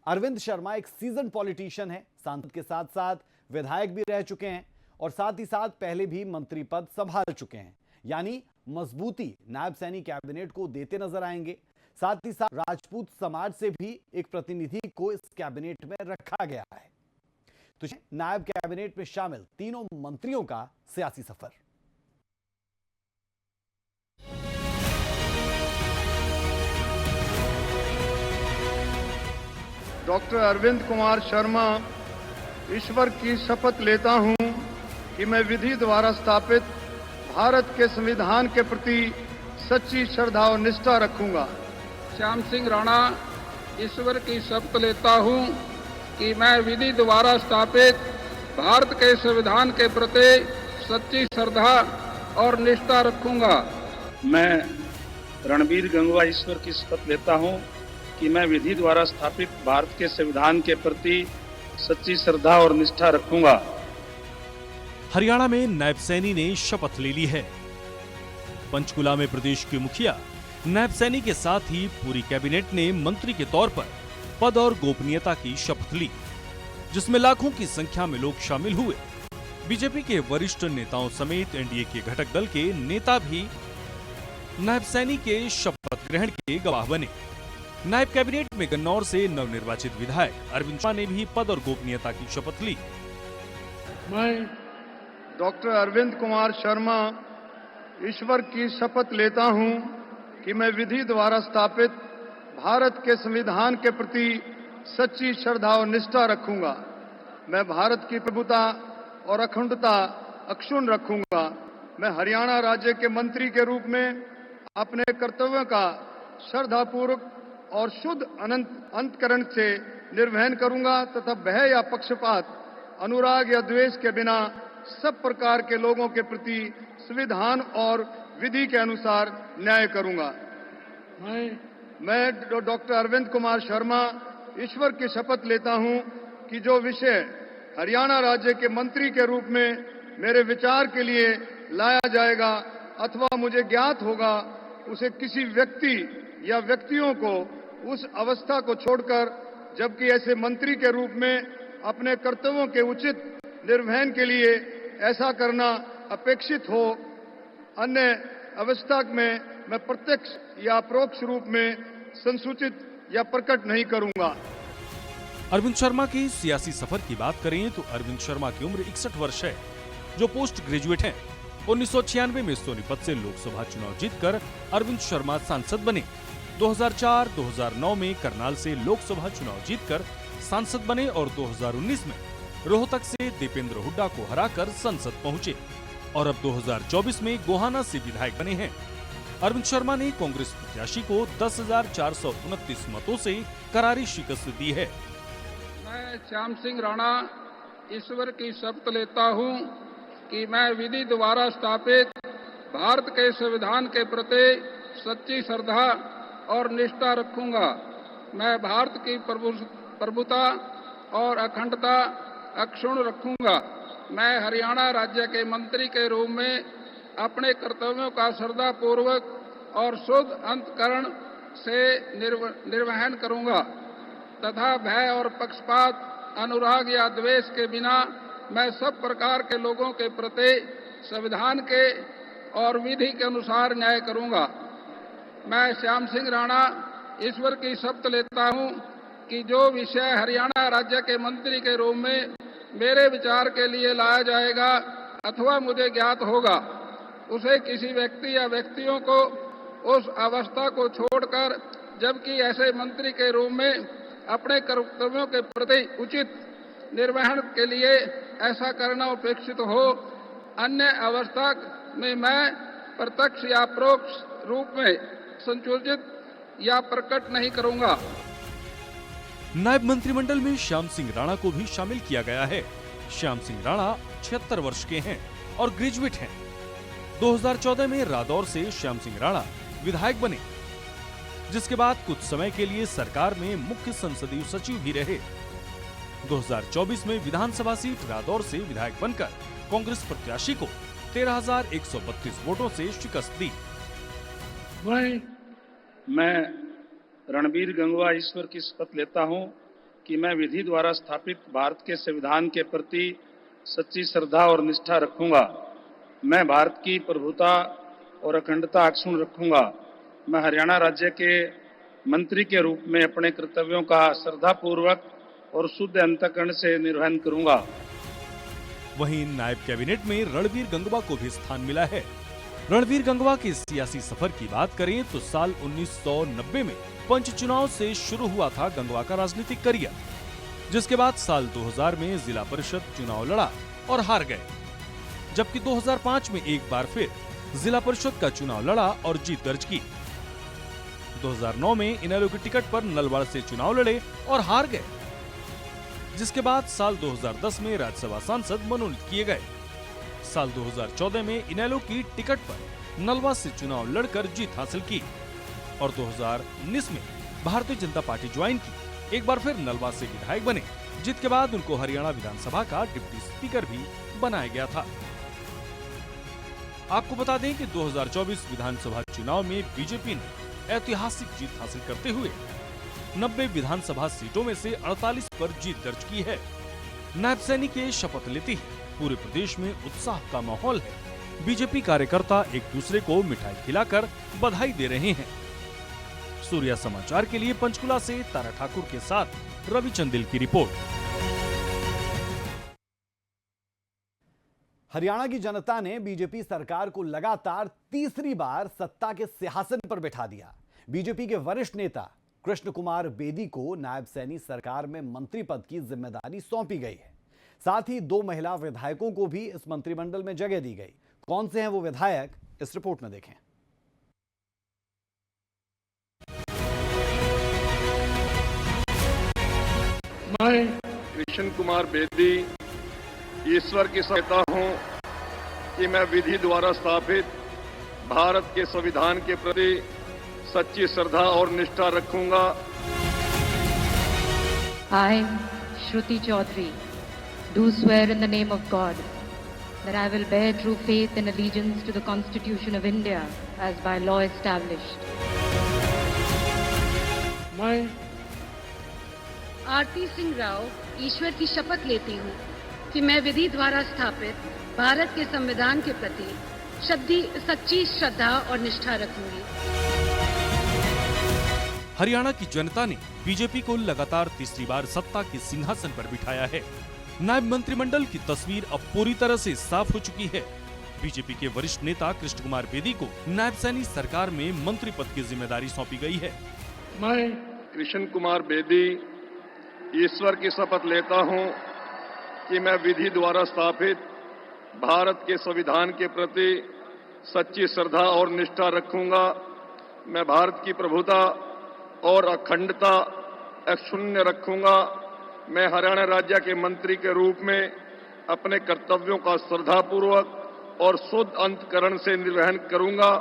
अरविंद शर्मा एक सीजन पॉलिटिशियन है, सांसद के साथ साथ विधायक भी रह चुके हैं और साथ ही साथ पहले भी मंत्री पद संभाल चुके हैं, यानी मजबूती नायब सैनी कैबिनेट को देते नजर आएंगे। साथ ही साथ राजपूत समाज से भी एक प्रतिनिधि को इस कैबिनेट में रखा गया है। तो नायब कैबिनेट में शामिल तीनों मंत्रियों का सियासी सफर। डॉक्टर अरविंद कुमार शर्मा, ईश्वर की शपथ लेता हूं कि मैं विधि द्वारा स्थापित भारत के संविधान के प्रति सच्ची श्रद्धा और निष्ठा रखूंगा। श्याम सिंह राणा, ईश्वर की शपथ लेता हूं कि मैं विधि द्वारा स्थापित भारत के संविधान के प्रति सच्ची श्रद्धा और निष्ठा रखूंगा। मैं रणवीर गंगवा, ईश्वर की शपथ लेता हूं कि मैं विधि द्वारा स्थापित भारत के संविधान के प्रति सच्ची श्रद्धा और निष्ठा रखूंगा। हरियाणा में नायब सैनी ने शपथ ले ली है। पंचकुला में प्रदेश के मुखिया नायब सैनी के साथ ही पूरी कैबिनेट ने मंत्री के तौर पर पद और गोपनीयता की शपथ ली, जिसमें लाखों की संख्या में लोग शामिल हुए। बीजेपी के वरिष्ठ नेताओं समेत एनडीए के घटक दल के नेता भी नायब सैनी के शपथ ग्रहण के गवाह बने। नायब कैबिनेट में गन्नौर से नवनिर्वाचित विधायक अरविंद शर्मा ने भी पद और गोपनीयता की शपथ ली। मैं डॉक्टर अरविंद कुमार शर्मा, ईश्वर की शपथ लेता हूं कि मैं विधि द्वारा स्थापित भारत के संविधान के प्रति सच्ची श्रद्धा और निष्ठा रखूंगा। मैं भारत की प्रभुता और अखंडता अक्षुण्ण रखूंगा। मैं हरियाणा राज्य के मंत्री के रूप में अपने कर्तव्यों का श्रद्धापूर्वक और शुद्ध अंतकरण से निर्वहन करूंगा तथा भय या पक्षपात, अनुराग या द्वेष के बिना सब प्रकार के लोगों के प्रति संविधान और विधि के अनुसार न्याय करूंगा। मैं डॉक्टर अरविंद कुमार शर्मा, ईश्वर की शपथ लेता हूं कि जो विषय हरियाणा राज्य के मंत्री के रूप में मेरे विचार के लिए लाया जाएगा अथवा मुझे ज्ञात होगा, उसे किसी व्यक्ति या व्यक्तियों को उस अवस्था को छोड़कर, जबकि ऐसे मंत्री के रूप में अपने कर्तव्यों के उचित निर्वहन के लिए ऐसा करना अपेक्षित हो, अन्य अवस्था में मैं प्रत्यक्ष या अपरोक्ष रूप में संसूचित या प्रकट नहीं करूंगा। अरविंद शर्मा की सियासी सफर की बात करें तो अरविंद शर्मा की उम्र 61 वर्ष है, जो पोस्ट ग्रेजुएट हैं। 1996 में सोनीपत से लोकसभा चुनाव जीतकर अरविंद शर्मा सांसद बने। 2004-2009 में करनाल से लोकसभा चुनाव जीतकर सांसद बने और 2019 में रोहतक से दीपेंद्र हुड्डा को हराकर संसद पहुंचे और अब 2024 में गोहाना से विधायक बने हैं। अरविंद शर्मा ने कांग्रेस प्रत्याशी को 10,429 मतों से करारी शिकस्त दी है। मैं श्याम सिंह राणा, ईश्वर की शपथ लेता हूं कि मैं विधि द्वारा स्थापित भारत के संविधान के प्रति सच्ची श्रद्धा और निष्ठा रखूंगा। मैं भारत की प्रभुता और अखंडता अक्षुण्ण रखूंगा। मैं हरियाणा राज्य के मंत्री के रूप में अपने कर्तव्यों का श्रद्धापूर्वक और शुद्ध अंतकरण से निर्वहन करूंगा तथा भय और पक्षपात, अनुराग या द्वेष के बिना मैं सब प्रकार के लोगों के प्रति संविधान के और विधि के अनुसार न्याय करूंगा। मैं श्याम सिंह राणा, ईश्वर की शपथ लेता हूं कि जो विषय हरियाणा राज्य के मंत्री के रूप में मेरे विचार के लिए लाया जाएगा अथवा मुझे ज्ञात होगा, उसे किसी व्यक्ति या व्यक्तियों को उस अवस्था को छोड़कर, जबकि ऐसे मंत्री के रूप में अपने कर्तव्यों के प्रति उचित निर्वहन के लिए ऐसा करना अपेक्षित हो, अन्य अवस्था में मैं प्रत्यक्ष या परोक्ष रूप में संसूचित या प्रकट नहीं करूंगा। नायब मंत्रिमंडल में श्याम सिंह राणा को भी शामिल किया गया है। श्याम सिंह राणा 76 वर्ष के हैं और ग्रेजुएट हैं। 2014 में रादौर से श्याम सिंह राणा विधायक बने, जिसके बाद कुछ समय के लिए सरकार में मुख्य संसदीय सचिव भी रहे। 2024 में विधानसभा सीट रादौर से विधायक बनकर कांग्रेस प्रत्याशी को 13,132 वोटों से शिकस्त दी। मैं रणबीर गंगवा ईश्वर की शपथ लेता हूं कि मैं विधि द्वारा स्थापित भारत के संविधान के प्रति सच्ची श्रद्धा और निष्ठा रखूंगा। मैं भारत की प्रभुता और अखंडता अक्षुण्ण रखूंगा। मैं हरियाणा राज्य के मंत्री के रूप में अपने कर्तव्यों का श्रद्धापूर्वक और शुद्ध अंतःकरण से निर्वहन करूंगा। वहीं नायब कैबिनेट में रणबीर गंगवा को भी स्थान मिला है। रणबीर गंगवा के सियासी सफर की बात करें तो साल 1990 में पंच चुनाव से शुरू हुआ था गंगवा का राजनीतिक करियर, जिसके बाद साल 2000 में जिला परिषद चुनाव लड़ा और हार गए, जबकि 2005 में एक बार फिर जिला परिषद का चुनाव लड़ा और जीत दर्ज की। 2009 में इनेलो की टिकट पर नलवाड़ से चुनाव लड़े और हार गए, जिसके बाद साल 2010 में राज्यसभा सांसद मनोनीत किए गए। साल 2014 में इनेलो की टिकट पर नलवा से चुनाव लड़कर जीत हासिल की और 2019 में भारतीय जनता पार्टी ज्वाइन की। एक बार फिर नलवा से विधायक बने, जीत के बाद उनको हरियाणा विधानसभा का डिप्टी स्पीकर भी बनाया गया था। आपको बता दें कि 2024 विधानसभा चुनाव में बीजेपी ने ऐतिहासिक जीत हासिल करते हुए 90 विधानसभा सीटों में से 48 पर जीत दर्ज की है। नायब सैनी के शपथ लेते ही पूरे प्रदेश में उत्साह का माहौल है। बीजेपी कार्यकर्ता एक दूसरे को मिठाई खिलाकर बधाई दे रहे हैं। सूर्या समाचार के लिए पंचकुला से तारा ठाकुर के साथ रवि चंदेल की रिपोर्ट। हरियाणा की जनता ने बीजेपी सरकार को लगातार तीसरी बार सत्ता के सिंहासन पर बैठा दिया। बीजेपी के वरिष्ठ नेता कृष्ण कुमार बेदी को नायब सैनी सरकार में मंत्री पद की जिम्मेदारी सौंपी गई है। साथ ही 2 महिला विधायकों को भी इस मंत्रिमंडल में जगह दी गई। कौन से हैं वो विधायक, इस रिपोर्ट में देखें। मैं कृष्ण कुमार बेदी ईश्वर की सहायता हूं कि मैं विधि द्वारा स्थापित भारत के संविधान के प्रति सच्ची श्रद्धा और निष्ठा रखूंगा। I, Shruti Chaudhary, do swear in the name of God that I will bear true faith and allegiance to the Constitution of India as by law established. मैं आरती सिंह राव ईश्वर की शपथ लेती हूँ कि मैं विधि द्वारा स्थापित भारत के संविधान के प्रति सच्ची श्रद्धा और निष्ठा रखूंगी। हरियाणा की जनता ने बीजेपी को लगातार तीसरी बार सत्ता के सिंहासन पर बिठाया है। नायब मंत्रिमंडल की तस्वीर अब पूरी तरह से साफ हो चुकी है। बीजेपी के वरिष्ठ नेता कृष्ण कुमार बेदी को नायब सैनी सरकार में मंत्री पद की जिम्मेदारी सौंपी गई है। मैं कृष्ण कुमार बेदी ईश्वर की शपथ लेता हूं कि मैं विधि द्वारा स्थापित भारत के संविधान के प्रति सच्ची श्रद्धा और निष्ठा रखूंगा। मैं भारत की प्रभुता और अखंडता अक्षुण्ण रखूंगा। मैं हरियाणा राज्य के मंत्री के रूप में अपने कर्तव्यों का श्रद्धापूर्वक और शुद्ध अंतःकरण से निर्वहन करूंगा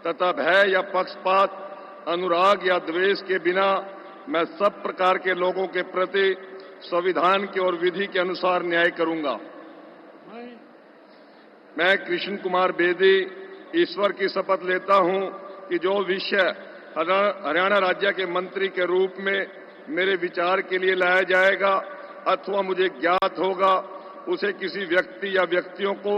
तथा भय या पक्षपात, अनुराग या द्वेष के बिना मैं सब प्रकार के लोगों के प्रति संविधान के और विधि के अनुसार न्याय करूंगा। मैं कृष्ण कुमार बेदी ईश्वर की शपथ लेता हूं कि जो विषय हरियाणा राज्य के मंत्री के रूप में मेरे विचार के लिए लाया जाएगा अथवा मुझे ज्ञात होगा, उसे किसी व्यक्ति या व्यक्तियों को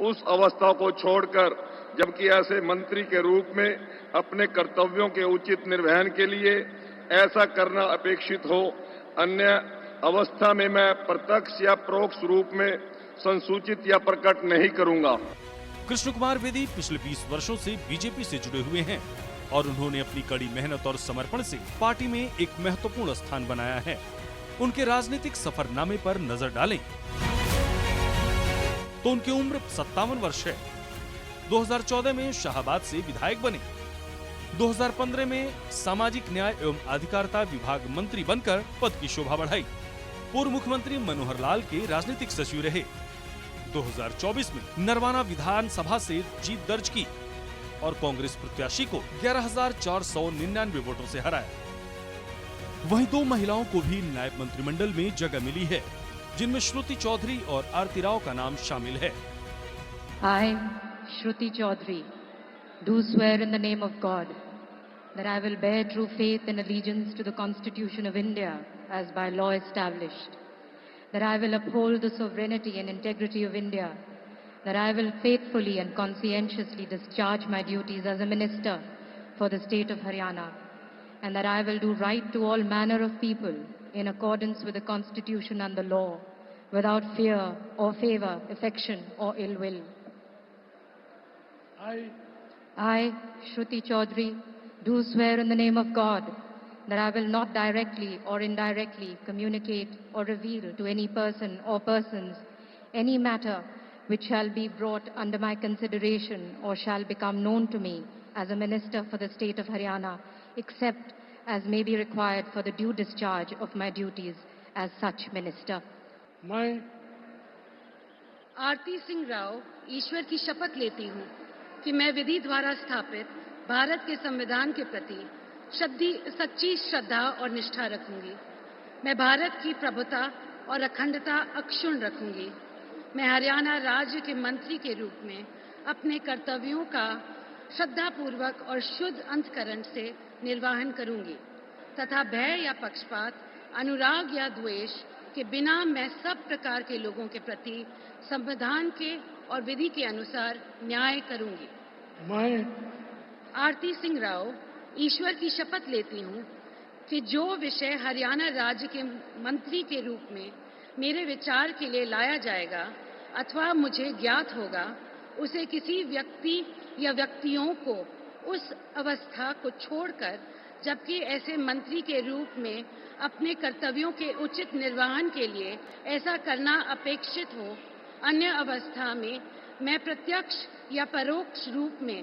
उस अवस्था को छोड़कर जबकि ऐसे मंत्री के रूप में अपने कर्तव्यों के उचित निर्वहन के लिए ऐसा करना अपेक्षित हो, अन्य अवस्था में मैं प्रत्यक्ष या परोक्ष रूप में संसूचित या प्रकट नहीं करूंगा। कृष्ण कुमार बेदी पिछले 20 वर्षों से बीजेपी से जुड़े हुए हैं और उन्होंने अपनी कड़ी मेहनत और समर्पण से पार्टी में एक महत्वपूर्ण स्थान बनाया है। उनके राजनीतिक सफरनामे पर नजर डालें तो उनकी उम्र 57 वर्ष है। 2014 में शाहाबाद से विधायक बने। 2015 में सामाजिक न्याय एवं अधिकारिता विभाग मंत्री बनकर पद की शोभा बढ़ाई। पूर्व मुख्यमंत्री मनोहर लाल के राजनीतिक सचिव रहे। 2024 में नरवाना विधानसभा से जीत दर्ज की और कांग्रेस प्रत्याशी को 11,499 वोटों से हराया। वहीं 2 महिलाओं को भी नायब मंत्रिमंडल में जगह मिली है, जिनमें श्रुति चौधरी और आरती राव का नाम शामिल है। I, Shruti Chaudhary, do swear in the name of God that I will bear true faith and allegiance to the Constitution of India as by law established, that I will uphold the sovereignty and integrity of India, that I will faithfully and conscientiously discharge my duties as a minister for the state of Haryana, and that I will do right to all manner of people in accordance with the Constitution and the law, without fear or favor, affection or ill will. I, Shruti Chaudhary, do swear in the name of God that I will not directly or indirectly communicate or reveal to any person or persons any matter which shall be brought under my consideration or shall become known to me as a minister for the state of Haryana, except as may be required for the due discharge of my duties as such minister. मैं आरती सिंह राव ईश्वर की शपथ लेती हूँ कि मैं विधि द्वारा स्थापित भारत के संविधान के प्रति सच्ची श्रद्धा और निष्ठा रखूंगी। मैं भारत की प्रभुता और अखंडता अक्षुण्ण रखूंगी। मैं हरियाणा राज्य के मंत्री के रूप में अपने कर्तव्यों का श्रद्धापूर्वक और शुद्ध अंतःकरण से निर्वहन करूंगी तथा भय या पक्षपात, अनुराग या द्वेष के बिना मैं सब प्रकार के लोगों के प्रति संविधान के और विधि के अनुसार न्याय करूंगी। मैं आरती सिंह राव ईश्वर की शपथ लेती हूँ कि जो विषय हरियाणा राज्य के मंत्री के रूप में मेरे विचार के लिए लाया जाएगा अथवा मुझे ज्ञात होगा, उसे किसी व्यक्ति या व्यक्तियों को उस अवस्था को छोड़कर, जबकि ऐसे मंत्री के रूप में अपने कर्तव्यों के उचित निर्वहन के लिए ऐसा करना अपेक्षित हो, अन्य अवस्था में मैं प्रत्यक्ष या परोक्ष रूप में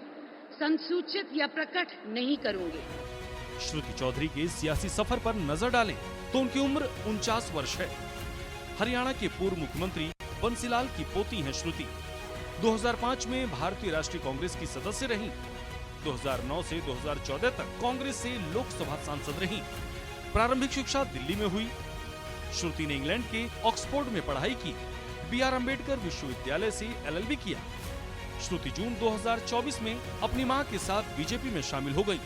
संसूचित या प्रकट नहीं करूंगी। श्रुति चौधरी के सियासी सफर पर नजर डालें तो उनकी उम्र 49 वर्ष है। हरियाणा के पूर्व मुख्यमंत्री बंसीलाल की पोती हैं श्रुति। 2005 में भारतीय राष्ट्रीय कांग्रेस की सदस्य रहीं। 2009 से 2014 तक कांग्रेस से लोकसभा सांसद रहीं। प्रारंभिक शिक्षा दिल्ली में हुई। श्रुति ने इंग्लैंड के ऑक्सफोर्ड में पढ़ाई की। B.R. अम्बेडकर विश्वविद्यालय से LLB किया। श्रुति जून 2024 में अपनी मां के साथ बीजेपी में शामिल हो गई।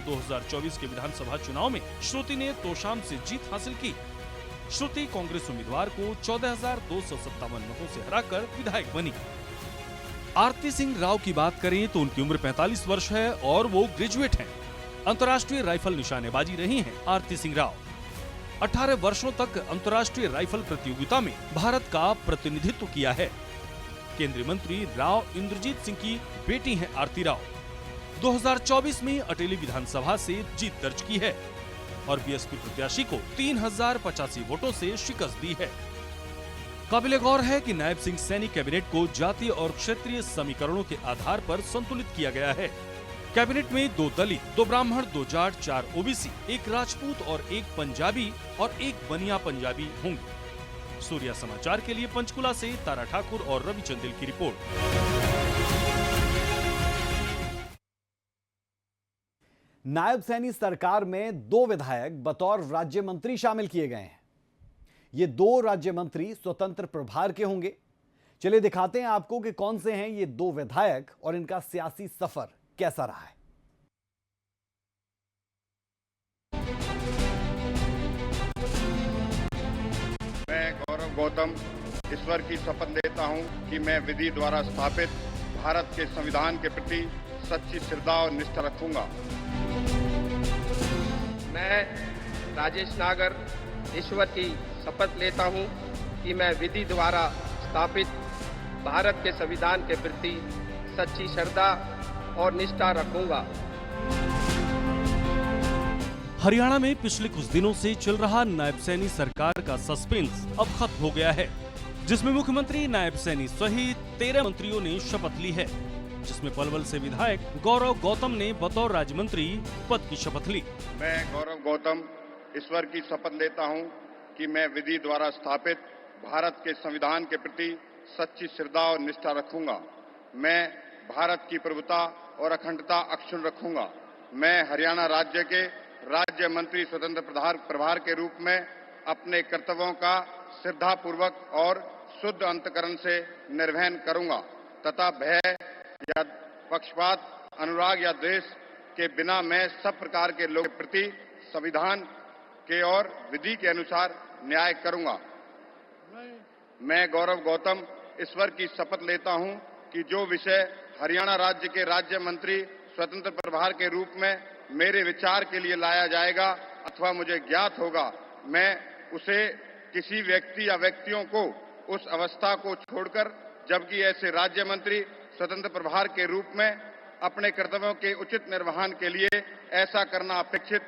2024 के विधानसभा चुनाव में श्रुति ने तोशाम से जीत हासिल की। श्रुति कांग्रेस उम्मीदवार को 14,257 मतों से हराकर विधायक बनी। आरती सिंह राव की बात करें तो उनकी उम्र 45 वर्ष है और वो ग्रेजुएट हैं। अंतर्राष्ट्रीय राइफल निशानेबाजी रही हैं आरती सिंह राव। 18 वर्षों तक अंतर्राष्ट्रीय राइफल प्रतियोगिता में भारत का प्रतिनिधित्व किया है। केंद्रीय मंत्री राव इंद्रजीत सिंह की बेटी हैं आरती राव। 2024 में अटेली विधानसभा से जीत दर्ज की है और बीएसपी प्रत्याशी को 3,085 वोटों से शिकस्त दी है। काबिले गौर है कि नायब सिंह सैनी कैबिनेट को जातीय और क्षेत्रीय समीकरणों के आधार पर संतुलित किया गया है। कैबिनेट में 2 दलित, 2 ब्राह्मण, 2 जाट, 4 ओबीसी, 1 राजपूत और 1 पंजाबी और 1 बनिया पंजाबी होंगे। सूर्या समाचार के लिए पंचकुला से तारा ठाकुर और रवि चंदेल की रिपोर्ट। नायब सैनी सरकार में 2 विधायक बतौर राज्य मंत्री शामिल किए गए हैं। ये 2 राज्य मंत्री स्वतंत्र प्रभार के होंगे। चलिए दिखाते हैं आपको कि कौन से हैं ये 2 विधायक और इनका सियासी सफर कैसा रहा है। मैं गौरव गौतम ईश्वर की शपथ लेता हूं कि मैं विधि द्वारा स्थापित भारत के संविधान के प्रति सच्ची श्रद्धा और निष्ठा रखूंगा। मैं राजेश नागर ईश्वर की शपथ लेता हूं कि मैं विधि द्वारा स्थापित भारत के संविधान के प्रति सच्ची श्रद्धा और निष्ठा रखूंगा। हरियाणा में पिछले कुछ दिनों से चल रहा नायब सैनी सरकार का सस्पेंस अब खत्म हो गया है, जिसमें मुख्यमंत्री नायब सैनी सहित 13 मंत्रियों ने शपथ ली है। जिसमें पलवल से विधायक गौरव गौतम ने बतौर राज्य मंत्री पद की शपथ ली। मैं गौरव गौतम ईश्वर की शपथ लेता हूं कि मैं विधि द्वारा स्थापित भारत के संविधान के प्रति सच्ची श्रद्धा और निष्ठा रखूंगा। मैं भारत की प्रभुता और अखंडता अक्षुण्ण रखूंगा। मैं हरियाणा राज्य के राज्य मंत्री स्वतंत्र प्रभार के रूप में अपने कर्तव्यों का श्रद्धापूर्वक और शुद्ध अंतकरण से निर्वहन करूंगा तथा भय या पक्षपात, अनुराग या द्वेष के बिना मैं सब प्रकार के लोगों के प्रति संविधान के और विधि के अनुसार न्याय करूंगा। मैं गौरव गौतम ईश्वर की शपथ लेता हूं कि जो विषय हरियाणा राज्य के राज्य मंत्री स्वतंत्र प्रभार के रूप में मेरे विचार के लिए लाया जाएगा अथवा मुझे ज्ञात होगा, मैं उसे किसी व्यक्ति या व्यक्तियों को उस अवस्था को छोड़कर, जबकि ऐसे राज्य मंत्री स्वतंत्र प्रभार के रूप में अपने कर्तव्यों के उचित निर्वहन के लिए ऐसा करना अपेक्षित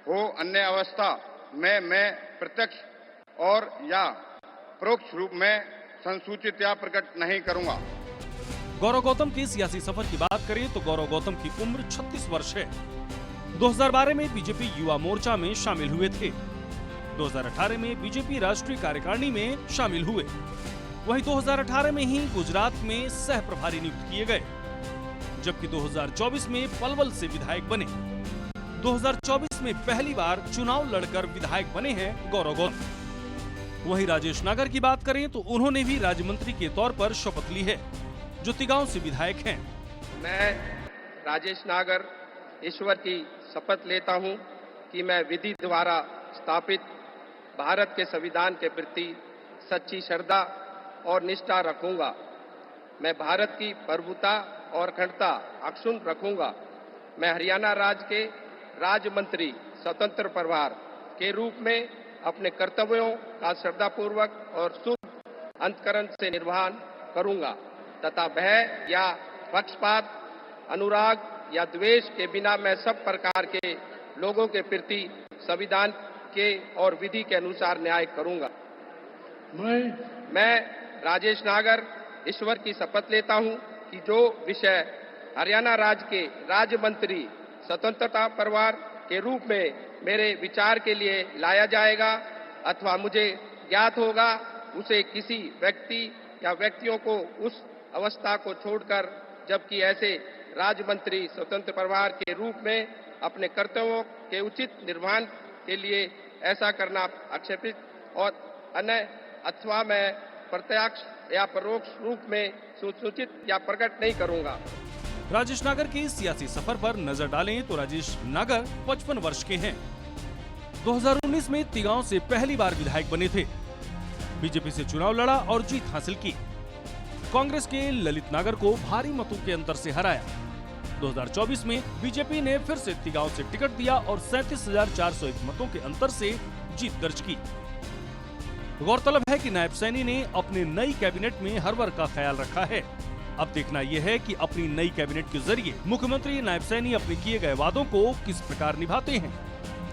हो, अन्य अवस्था में मैं प्रत्यक्ष और या परोक्ष रूप में संसूचित या प्रकट नहीं करूंगा। गौरव गौतम की सियासी सफर की बात करें तो गौरव गौतम की उम्र 36 वर्ष है। 2012 में बीजेपी युवा मोर्चा में शामिल हुए थे। 2018 में बीजेपी राष्ट्रीय कार्यकारिणी में शामिल हुए। वहीं 2018 में ही गुजरात में सह प्रभारी नियुक्त किए गए, जबकि 2024 में पलवल से विधायक बने। 2024 में पहली बार चुनाव लड़कर विधायक बने हैं गौरव गौतम। वहीं राजेश नागर की बात करें तो उन्होंने भी राज्य मंत्री के तौर पर शपथ ली है, जो तिगांव से विधायक हैं। मैं राजेश नागर ईश्वर की शपथ लेता हूं कि मैं विधि द्वारा स्थापित भारत के संविधान के प्रति सच्ची श्रद्धा और निष्ठा रखूंगा। मैं भारत की प्रभुता और अखंडता अक्षुण्ण रखूंगा। मैं हरियाणा राज्य के राज्य मंत्री स्वतंत्र प्रभार के रूप में अपने कर्तव्यों का श्रद्धापूर्वक और शुद्ध अंतकरण से निर्वहन करूंगा तथा भय या पक्षपात, अनुराग या द्वेष के बिना मैं सब प्रकार के लोगों के प्रति संविधान के और विधि के अनुसार न्याय करूंगा। मैं राजेश नागर ईश्वर की शपथ लेता हूं कि जो विषय हरियाणा राज्य के राज्य मंत्री स्वतंत्रता प्रभार के रूप में मेरे विचार के लिए लाया जाएगा अथवा मुझे ज्ञात होगा, उसे किसी व्यक्ति या व्यक्तियों को उस अवस्था को छोड़कर, जबकि ऐसे राज्य मंत्री स्वतंत्र प्रभार के रूप में अपने कर्तव्यों के उचित निर्वहन के लिए ऐसा करना आक्षेपित और अन्य अथवा मैं प्रत्यक्ष या परोक्ष रूप में सूचित या प्रकट नहीं करूंगा। राजेश नागर की सियासी सफर पर नजर डालें तो राजेश नागर 55 वर्ष के हैं। 2019 में तिगांव से पहली बार विधायक बने थे। बीजेपी से चुनाव लड़ा और जीत हासिल की। कांग्रेस के ललित नागर को भारी मतों के अंतर से हराया। 2024 में बीजेपी ने फिर से तिगांव से टिकट दिया और 37,401 मतों के अंतर से जीत दर्ज की। गौरतलब है कि नायब सैनी ने अपने नई कैबिनेट में हर वर्ग का ख्याल रखा है। अब देखना यह है कि अपनी नई कैबिनेट के जरिए मुख्यमंत्री नायब सैनी अपने किए गए वादों को किस प्रकार निभाते हैं,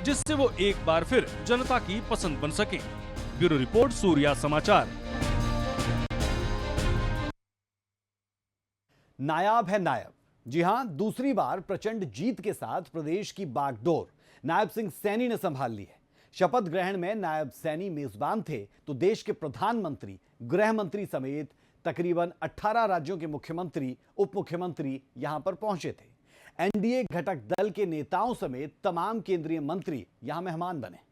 जिससे वो एक बार फिर जनता की पसंद बन सके। ब्यूरो रिपोर्ट, सूर्या समाचार। नायाब है नायब। जी हां, दूसरी बार प्रचंड जीत के साथ प्रदेश की बागडोर नायब सिंह सैनी ने संभाल ली है। शपथ ग्रहण में नायब सैनी मेजबान थे तो देश के प्रधानमंत्री, गृह मंत्री समेत तकरीबन 18 राज्यों के मुख्यमंत्री, उप मुख्यमंत्री यहां पर पहुंचे थे। एनडीए घटक दल के नेताओं समेत तमाम केंद्रीय मंत्री यहां मेहमान बने।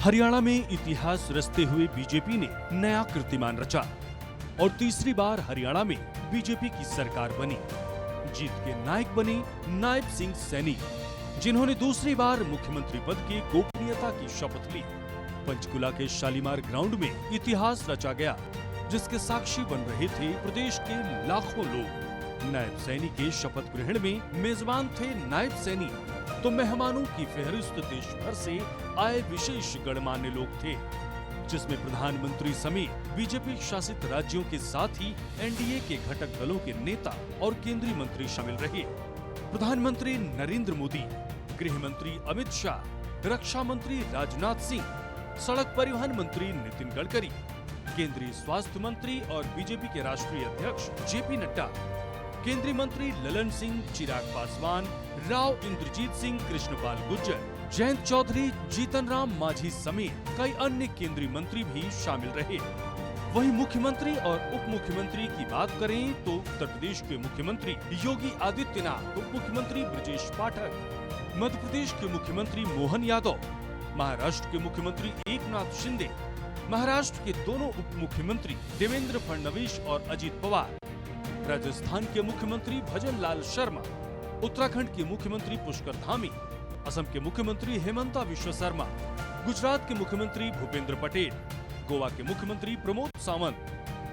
हरियाणा में इतिहास रचते हुए बीजेपी ने नया कीर्तिमान रचा और तीसरी बार हरियाणा में बीजेपी की सरकार बनी। जीत के नायक बने नायब सिंह सैनी, जिन्होंने दूसरी बार मुख्यमंत्री पद की गोपनीयता की शपथ ली। पंचकुला के शालीमार ग्राउंड में इतिहास रचा गया, जिसके साक्षी बन रहे थे प्रदेश के लाखों लोग। नायब सैनी के शपथ ग्रहण में मेजबान थे नायब सैनी, तो मेहमानों की फहरिस्त देश भर से आए विशेष गणमान्य लोग थे, जिसमें प्रधानमंत्री समेत बीजेपी शासित राज्यों के साथ ही एनडीए के घटक दलों के नेता और केंद्रीय मंत्री शामिल रहे। प्रधानमंत्री नरेंद्र मोदी, गृह मंत्री अमित शाह, रक्षा मंत्री राजनाथ सिंह, सड़क परिवहन मंत्री नितिन गडकरी, केंद्रीय स्वास्थ्य मंत्री और बीजेपी के राष्ट्रीय अध्यक्ष जेपी नड्डा, केंद्रीय मंत्री ललन सिंह, चिराग पासवान, राव इंद्रजीत सिंह, कृष्णपाल गुर्जर, जयंत चौधरी, जीतन राम मांझी समेत कई अन्य केंद्रीय मंत्री भी शामिल रहे। वहीं मुख्यमंत्री और उप मुख्यमंत्री की बात करें तो उत्तर प्रदेश के मुख्यमंत्री योगी आदित्यनाथ, उप मुख्यमंत्री ब्रजेश पाठक, मध्य प्रदेश के मुख्यमंत्री मोहन यादव, महाराष्ट्र के मुख्यमंत्री एकनाथ शिंदे, महाराष्ट्र के दोनों उप मुख्यमंत्री देवेंद्र फडणवीस और अजित पवार, राजस्थान के मुख्यमंत्री भजन लाल शर्मा, उत्तराखंड के मुख्यमंत्री पुष्कर धामी, असम के मुख्यमंत्री हेमंता विश्व शर्मा, गुजरात के मुख्यमंत्री भूपेंद्र पटेल, गोवा के मुख्यमंत्री प्रमोद सावंत,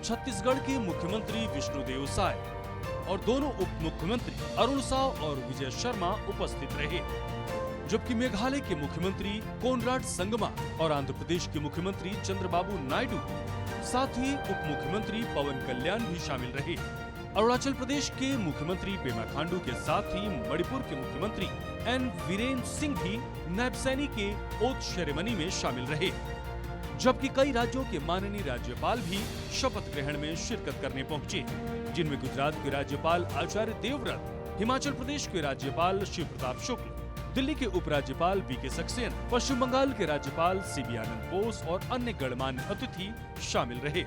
छत्तीसगढ़ के मुख्यमंत्री विष्णुदेव साय और दोनों उप मुख्यमंत्री अरुण साव और विजय शर्मा उपस्थित रहे। जबकि मेघालय के मुख्यमंत्री कोनराड संगमा और आंध्र प्रदेश के मुख्यमंत्री चंद्रबाबू नायडू, साथ ही उप मुख्यमंत्री पवन कल्याण भी शामिल रहे। अरुणाचल प्रदेश के मुख्यमंत्री पेमा खांडू के साथ ही मणिपुर के मुख्यमंत्री एन वीरेंद्र सिंह भी नायब सैनी के ओथ सेरेमनी में शामिल रहे। जबकि कई राज्यों के माननीय राज्यपाल भी शपथ ग्रहण में शिरकत करने पहुंचे, जिनमें गुजरात के राज्यपाल आचार्य देवव्रत, हिमाचल प्रदेश के राज्यपाल शिव प्रताप शुक्ल, दिल्ली के उपराज्यपाल वीके सक्सेना, पश्चिम बंगाल के राज्यपाल सीबी आनंद बोस और अन्य गणमान्य अतिथि शामिल रहे।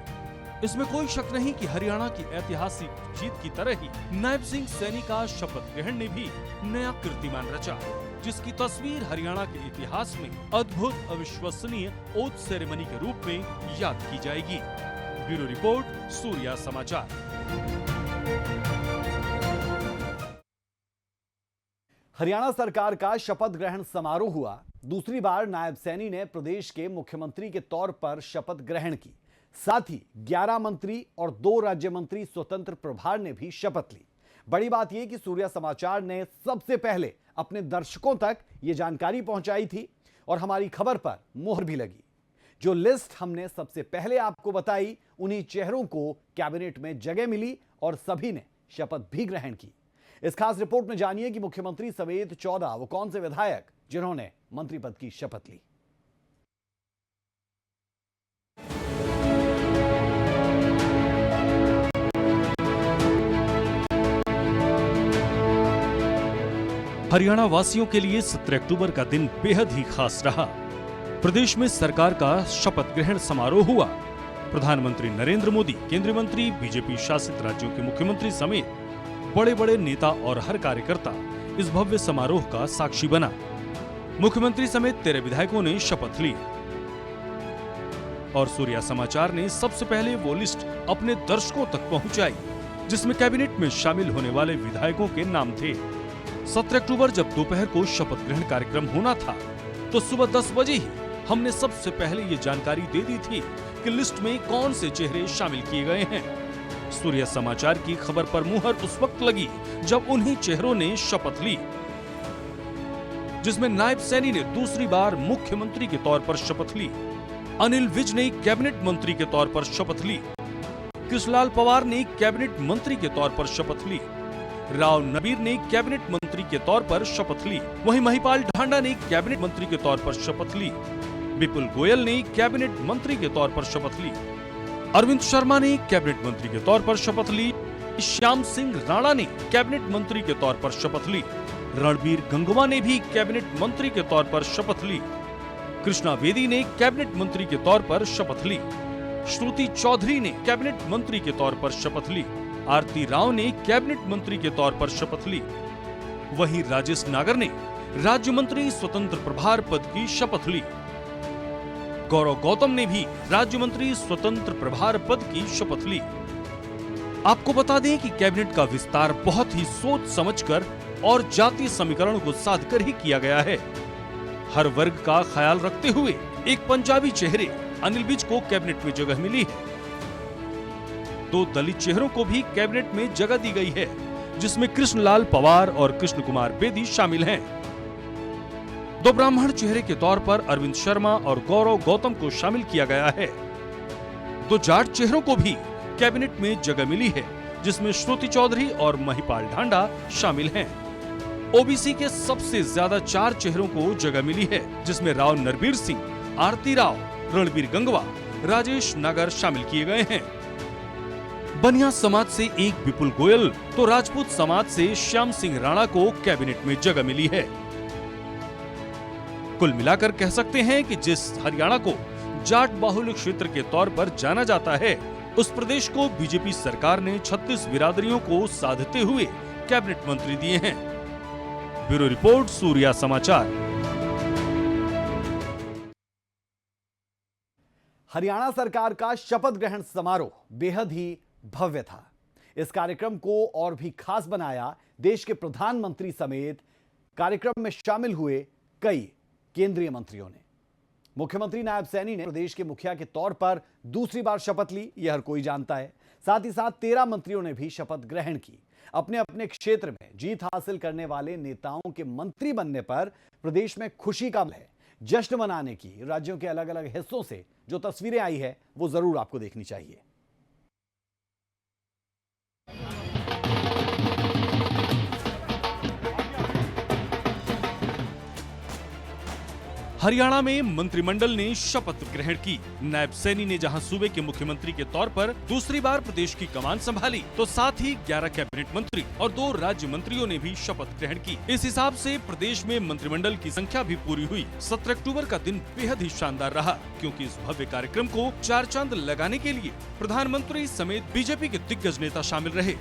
इसमें कोई शक नहीं कि हरियाणा की ऐतिहासिक जीत की तरह ही नायब सिंह सैनी का शपथ ग्रहण ने भी नया कीर्तिमान रचा, जिसकी तस्वीर हरियाणा के इतिहास में अद्भुत अविश्वसनीय ओथ सेरेमनी के रूप में याद की जाएगी। ब्यूरो रिपोर्ट, सूर्या समाचार। हरियाणा सरकार का शपथ ग्रहण समारोह हुआ। दूसरी बार नायब सैनी ने प्रदेश के मुख्यमंत्री के तौर पर शपथ ग्रहण की। साथ ही 11 मंत्री और 2 राज्य मंत्री स्वतंत्र प्रभार ने भी शपथ ली। बड़ी बात यह कि सूर्या समाचार ने सबसे पहले अपने दर्शकों तक ये जानकारी पहुंचाई थी और हमारी खबर पर मोहर भी लगी। जो लिस्ट हमने सबसे पहले आपको बताई, उन्हीं चेहरों को कैबिनेट में जगह मिली और सभी ने शपथ भी ग्रहण की। इस खास रिपोर्ट में जानिए कि मुख्यमंत्री समेत 14 वो कौन से विधायक जिन्होंने मंत्री पद की शपथ ली। हरियाणा वासियों के लिए 17 अक्टूबर का दिन बेहद ही खास रहा। प्रदेश में सरकार का शपथ ग्रहण समारोह हुआ। प्रधानमंत्री नरेंद्र मोदी, केंद्रीय मंत्री, बीजेपी शासित राज्यों के मुख्यमंत्री समेत बड़े बड़े नेता और हर कार्यकर्ता इस भव्य समारोह का साक्षी बना। मुख्यमंत्री समेत 13 विधायकों ने शपथ ली और सूर्या समाचार ने सबसे पहले वो लिस्ट अपने दर्शकों तक पहुंचाई, जिसमें कैबिनेट में शामिल होने वाले विधायकों के नाम थे। 17 अक्टूबर जब दोपहर को शपथ ग्रहण कार्यक्रम होना था, तो सुबह 10 बजे ही हमने सबसे पहले ये जानकारी दे दी थी कि लिस्ट में कौन से चेहरे शामिल किए गए हैं। सूर्या समाचार की खबर पर मुहर उस वक्त लगी जब उन्हीं चेहरों ने शपथ ली, जिसमें नायब सैनी ने दूसरी बार मुख्यमंत्री के तौर पर शपथ ली, अनिल विज ने कैबिनेट मंत्री के तौर पर शपथ ली, कृष्णलाल पवार ने कैबिनेट मंत्री के तौर पर शपथ ली, राव नबीर ने कैबिनेट मंत्री के तौर पर शपथ ली, वहीं महिपाल ढांडा ने कैबिनेट मंत्री के तौर पर शपथ ली, विपुल गोयल ने कैबिनेट मंत्री के तौर पर शपथ ली, अरविंद शर्मा ने कैबिनेट मंत्री के तौर पर शपथ ली, श्याम सिंह राणा ने कैबिनेट मंत्री के तौर पर शपथ ली, रणबीर गंगवा ने भी कैबिनेट मंत्री के तौर पर शपथ ली, कृष्णा बेदी ने कैबिनेट मंत्री के तौर पर शपथ ली, श्रुति चौधरी ने कैबिनेट मंत्री के तौर पर शपथ ली, आरती राव ने कैबिनेट मंत्री के तौर पर शपथ ली। वहीं राजेश नागर ने राज्य मंत्री स्वतंत्र प्रभार पद की शपथ ली। गौरव गौतम ने भी राज्य मंत्री स्वतंत्र प्रभार पद की शपथ ली। आपको बता दें कि कैबिनेट का विस्तार बहुत ही सोच समझकर और जातीय समीकरण को साधकर ही किया गया है। हर वर्ग का ख्याल रखते हुए एक पंजाबी चेहरे अनिल विज को कैबिनेट में जगह मिली है। 2 दलित चेहरों को भी कैबिनेट में जगह दी गई है, जिसमें कृष्णलाल पवार और कृष्ण कुमार बेदी शामिल हैं। 2 ब्राह्मण चेहरे के तौर पर अरविंद शर्मा और गौरव गौतम को शामिल किया गया है। 2 जाट चेहरों को भी कैबिनेट में जगह मिली है, जिसमें श्रुति चौधरी और महिपाल ढांडा शामिल हैं। ओबीसी के सबसे ज्यादा 4 चेहरों को जगह मिली है, जिसमें राव नरबीर सिंह, आरती राव, रणबीर गंगवा, राजेश नागर शामिल किए गए हैं। बनिया समाज से एक विपुल गोयल तो राजपूत समाज से श्याम सिंह राणा को कैबिनेट में जगह मिली है। कुल मिलाकर कह सकते हैं कि जिस हरियाणा को जाट बाहुल्य क्षेत्र के तौर पर जाना जाता है, उस प्रदेश को बीजेपी सरकार ने 36 बिरादरियों को साधते हुए कैबिनेट मंत्री दिए हैं। ब्यूरो रिपोर्ट, सूर्या समाचार। हरियाणा सरकार का शपथ ग्रहण समारोह बेहद ही भव्य था। इस कार्यक्रम को और भी खास बनाया देश के प्रधानमंत्री समेत कार्यक्रम में शामिल हुए कई केंद्रीय मंत्रियों ने। मुख्यमंत्री नायब सैनी ने प्रदेश के मुखिया के तौर पर दूसरी बार शपथ ली, यह हर कोई जानता है। साथ ही साथ 13 मंत्रियों ने भी शपथ ग्रहण की। अपने अपने क्षेत्र में जीत हासिल करने वाले नेताओं के मंत्री बनने पर प्रदेश में खुशी का है। जश्न मनाने की राज्यों के अलग अलग हिस्सों से जो तस्वीरें आई है वो जरूर आपको देखनी चाहिए। हरियाणा में मंत्रिमंडल ने शपथ ग्रहण की। नायब सैनी ने जहां सूबे के मुख्यमंत्री के तौर पर दूसरी बार प्रदेश की कमान संभाली, तो साथ ही 11 कैबिनेट मंत्री और 2 राज्य मंत्रियों ने भी शपथ ग्रहण की। इस हिसाब से प्रदेश में मंत्रिमंडल की संख्या भी पूरी हुई। 17 अक्टूबर का दिन बेहद ही शानदार रहा, क्योंकि इस भव्य कार्यक्रम को 4 चांद लगाने के लिए प्रधानमंत्री समेत बीजेपी के दिग्गज नेता शामिल रहे।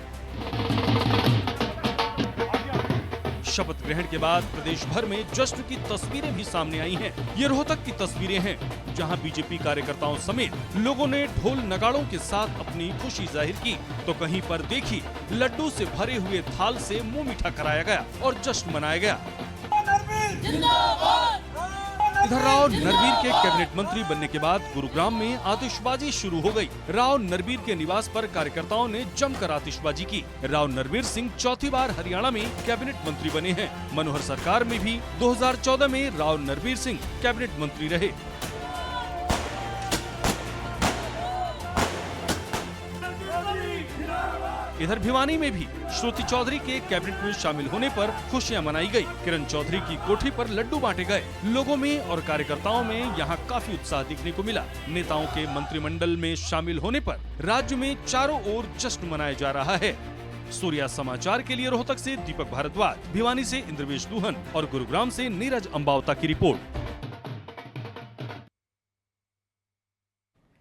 शपथ ग्रहण के बाद प्रदेश भर में जश्न की तस्वीरें भी सामने आई हैं। ये रोहतक की तस्वीरें हैं, जहां बीजेपी कार्यकर्ताओं समेत लोगों ने ढोल नगाड़ों के साथ अपनी खुशी जाहिर की, तो कहीं पर देखी लड्डू से भरे हुए थाल से मुंह मीठा कराया गया और जश्न मनाया गया। इधर राव नरवीर के कैबिनेट मंत्री बनने के बाद गुरुग्राम में आतिशबाजी शुरू हो गई। राव नरवीर के निवास पर कार्यकर्ताओं ने जमकर आतिशबाजी की। राव नरवीर सिंह चौथी बार हरियाणा में कैबिनेट मंत्री बने हैं। मनोहर सरकार में भी 2014 में राव नरवीर सिंह कैबिनेट मंत्री रहे। इधर भिवानी में भी श्रुति चौधरी के कैबिनेट में शामिल होने पर खुशियां मनाई गई। किरण चौधरी की कोठी पर लड्डू बांटे गए। लोगों में और कार्यकर्ताओं में यहां काफी उत्साह दिखने को मिला। नेताओं के मंत्रिमंडल में शामिल होने पर राज्य में चारों ओर जश्न मनाया जा रहा है। सूर्या समाचार के लिए रोहतक से दीपक भारद्वाज, भिवानी से इंद्रवेश दुहन और गुरुग्राम से नीरज अंबावता की रिपोर्ट।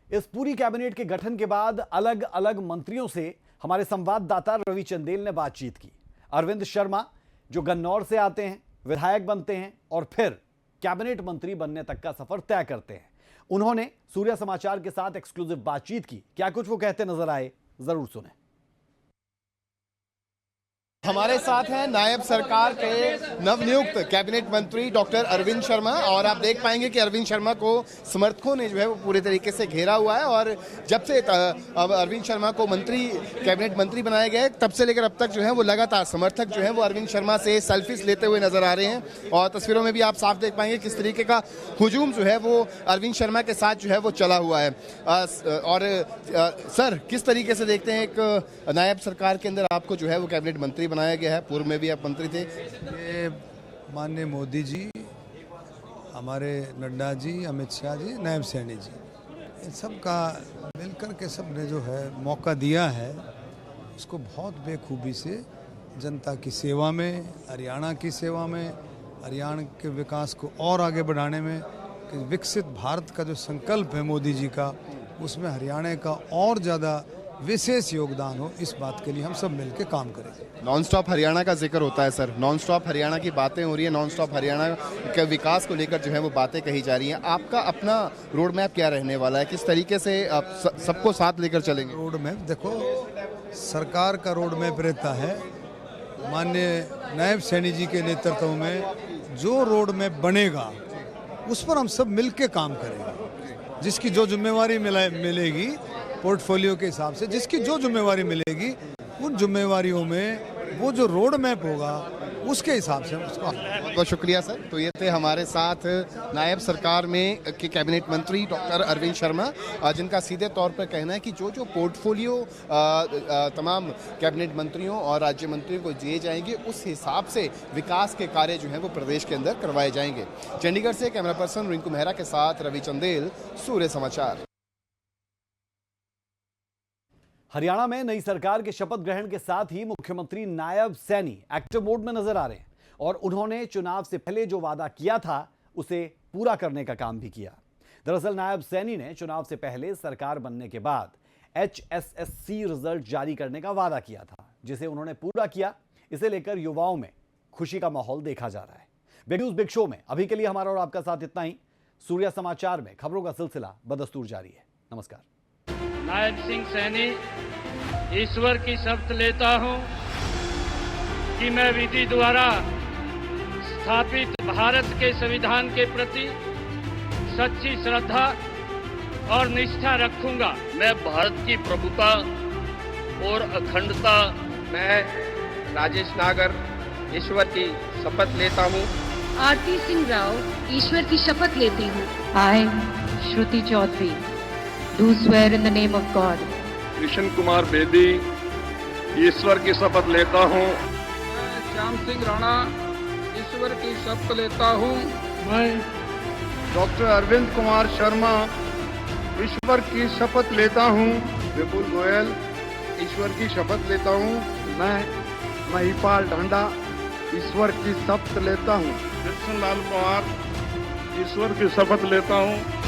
इस पूरी कैबिनेट के गठन के बाद अलग अलग मंत्रियों से हमारे संवाददाता रवि चंदेल ने बातचीत की। अरविंद शर्मा जो गन्नौर से आते हैं, विधायक बनते हैं और फिर कैबिनेट मंत्री बनने तक का सफर तय करते हैं, उन्होंने सूर्या समाचार के साथ एक्सक्लूसिव बातचीत की। क्या कुछ वो कहते नजर आए, जरूर सुने। हमारे साथ हैं नायब सरकार के नवनियुक्त कैबिनेट मंत्री डॉक्टर अरविंद शर्मा, और आप देख पाएंगे कि अरविंद शर्मा को समर्थकों ने जो है वो पूरे तरीके से घेरा हुआ है। और जब से अब अरविंद शर्मा को कैबिनेट मंत्री बनाए गए, तब से लेकर अब तक जो है वो लगातार समर्थक जो है वो अरविंद शर्मा से सेल्फीज लेते हुए नजर आ रहे हैं। और तस्वीरों में भी आप साफ देख पाएंगे किस तरीके का हुजूम जो है वो अरविंद शर्मा के साथ जो है वो चला हुआ है। और सर, किस तरीके से देखते हैं एक नायब सरकार के अंदर आपको जो है वो कैबिनेट मंत्री बनाया गया है? पूर्व में भी आप मंत्री थे। ये माननीय मोदी जी, हमारे नड्डा जी, अमित शाह जी, नायब सैनी जी, इन सब का मिलकर के सब ने जो है मौका दिया है, उसको बहुत बेखूबी से जनता की सेवा में, हरियाणा की सेवा में, हरियाणा के विकास को और आगे बढ़ाने में, कि विकसित भारत का जो संकल्प है मोदी जी का, उसमें हरियाणा का और ज़्यादा विशेष योगदान हो, इस बात के लिए हम सब मिलकर काम करेंगे। नॉन स्टॉप हरियाणा का जिक्र होता है सर, नॉन स्टॉप हरियाणा की बातें हो रही है, नॉन स्टॉप हरियाणा के विकास को लेकर जो है वो बातें कही जा रही हैं। आपका अपना रोड मैप क्या रहने वाला है? किस तरीके से आप सबको साथ लेकर चलेंगे? रोड मैप देखो, सरकार का रोड मैप रहता है माननीय नायब सैनी जी के नेतृत्व में। जो रोड मैप बनेगा उस पर हम सब मिलकर काम करेंगे। जिसकी जो जिम्मेवारी मिलेगी पोर्टफोलियो के हिसाब से, जिसकी जो जिम्मेवारी मिलेगी, उन जिम्मेवारियों में वो जो रोड मैप होगा उसके हिसाब से हम उसको। बहुत बहुत शुक्रिया सर। तो ये थे हमारे साथ नायब सरकार में के कैबिनेट मंत्री डॉक्टर अरविंद शर्मा, जिनका सीधे तौर पर कहना है कि जो जो पोर्टफोलियो तमाम कैबिनेट मंत्रियों और राज्य मंत्रियों को दिए जाएंगे उस हिसाब से विकास के कार्य जो हैं वो प्रदेश के अंदर करवाए जाएंगे। चंडीगढ़ से कैमरा पर्सन रिंकू मेहरा के साथ रवि चंदेल, सूर्य समाचार। हरियाणा में नई सरकार के शपथ ग्रहण के साथ ही मुख्यमंत्री नायब सैनी एक्टिव मोड में नजर आ रहे हैं और उन्होंने चुनाव से पहले जो वादा किया था उसे पूरा करने का काम भी किया। दरअसल नायब सैनी ने चुनाव से पहले सरकार बनने के बाद HSSC रिजल्ट जारी करने का वादा किया था, जिसे उन्होंने पूरा किया। इसे लेकर युवाओं में खुशी का माहौल देखा जा रहा है। बिग न्यूज बिग शो में अभी के लिए हमारा और आपका साथ इतना ही। सूर्य समाचार में खबरों का सिलसिला बदस्तूर जारी है। नमस्कार। नायब सिंह सैनी ईश्वर की शपथ लेता हूं कि मैं विधि द्वारा स्थापित भारत के संविधान के प्रति सच्ची श्रद्धा और निष्ठा रखूंगा। मैं भारत की प्रभुता और अखंडता, मैं राजेश नागर ईश्वर की शपथ लेता हूं। आरती सिंह राव ईश्वर की शपथ लेती हूँ। I, Shruti Chaudhary, do swear in the name of God Krishna Kumar Bedi ईश्वर की शपथ लेता हूँ। मैं श्याम सिंह राणा ईश्वर की शपथ लेता हूँ। मैं डॉक्टर अरविंद कुमार शर्मा ईश्वर की शपथ लेता हूँ। विपुल गोयल ईश्वर की शपथ लेता हूँ। मैं महिपाल ढांडा ईश्वर की शपथ लेता हूँ। कृष्णलाल पंवार ईश्वर की शपथ लेता हूँ।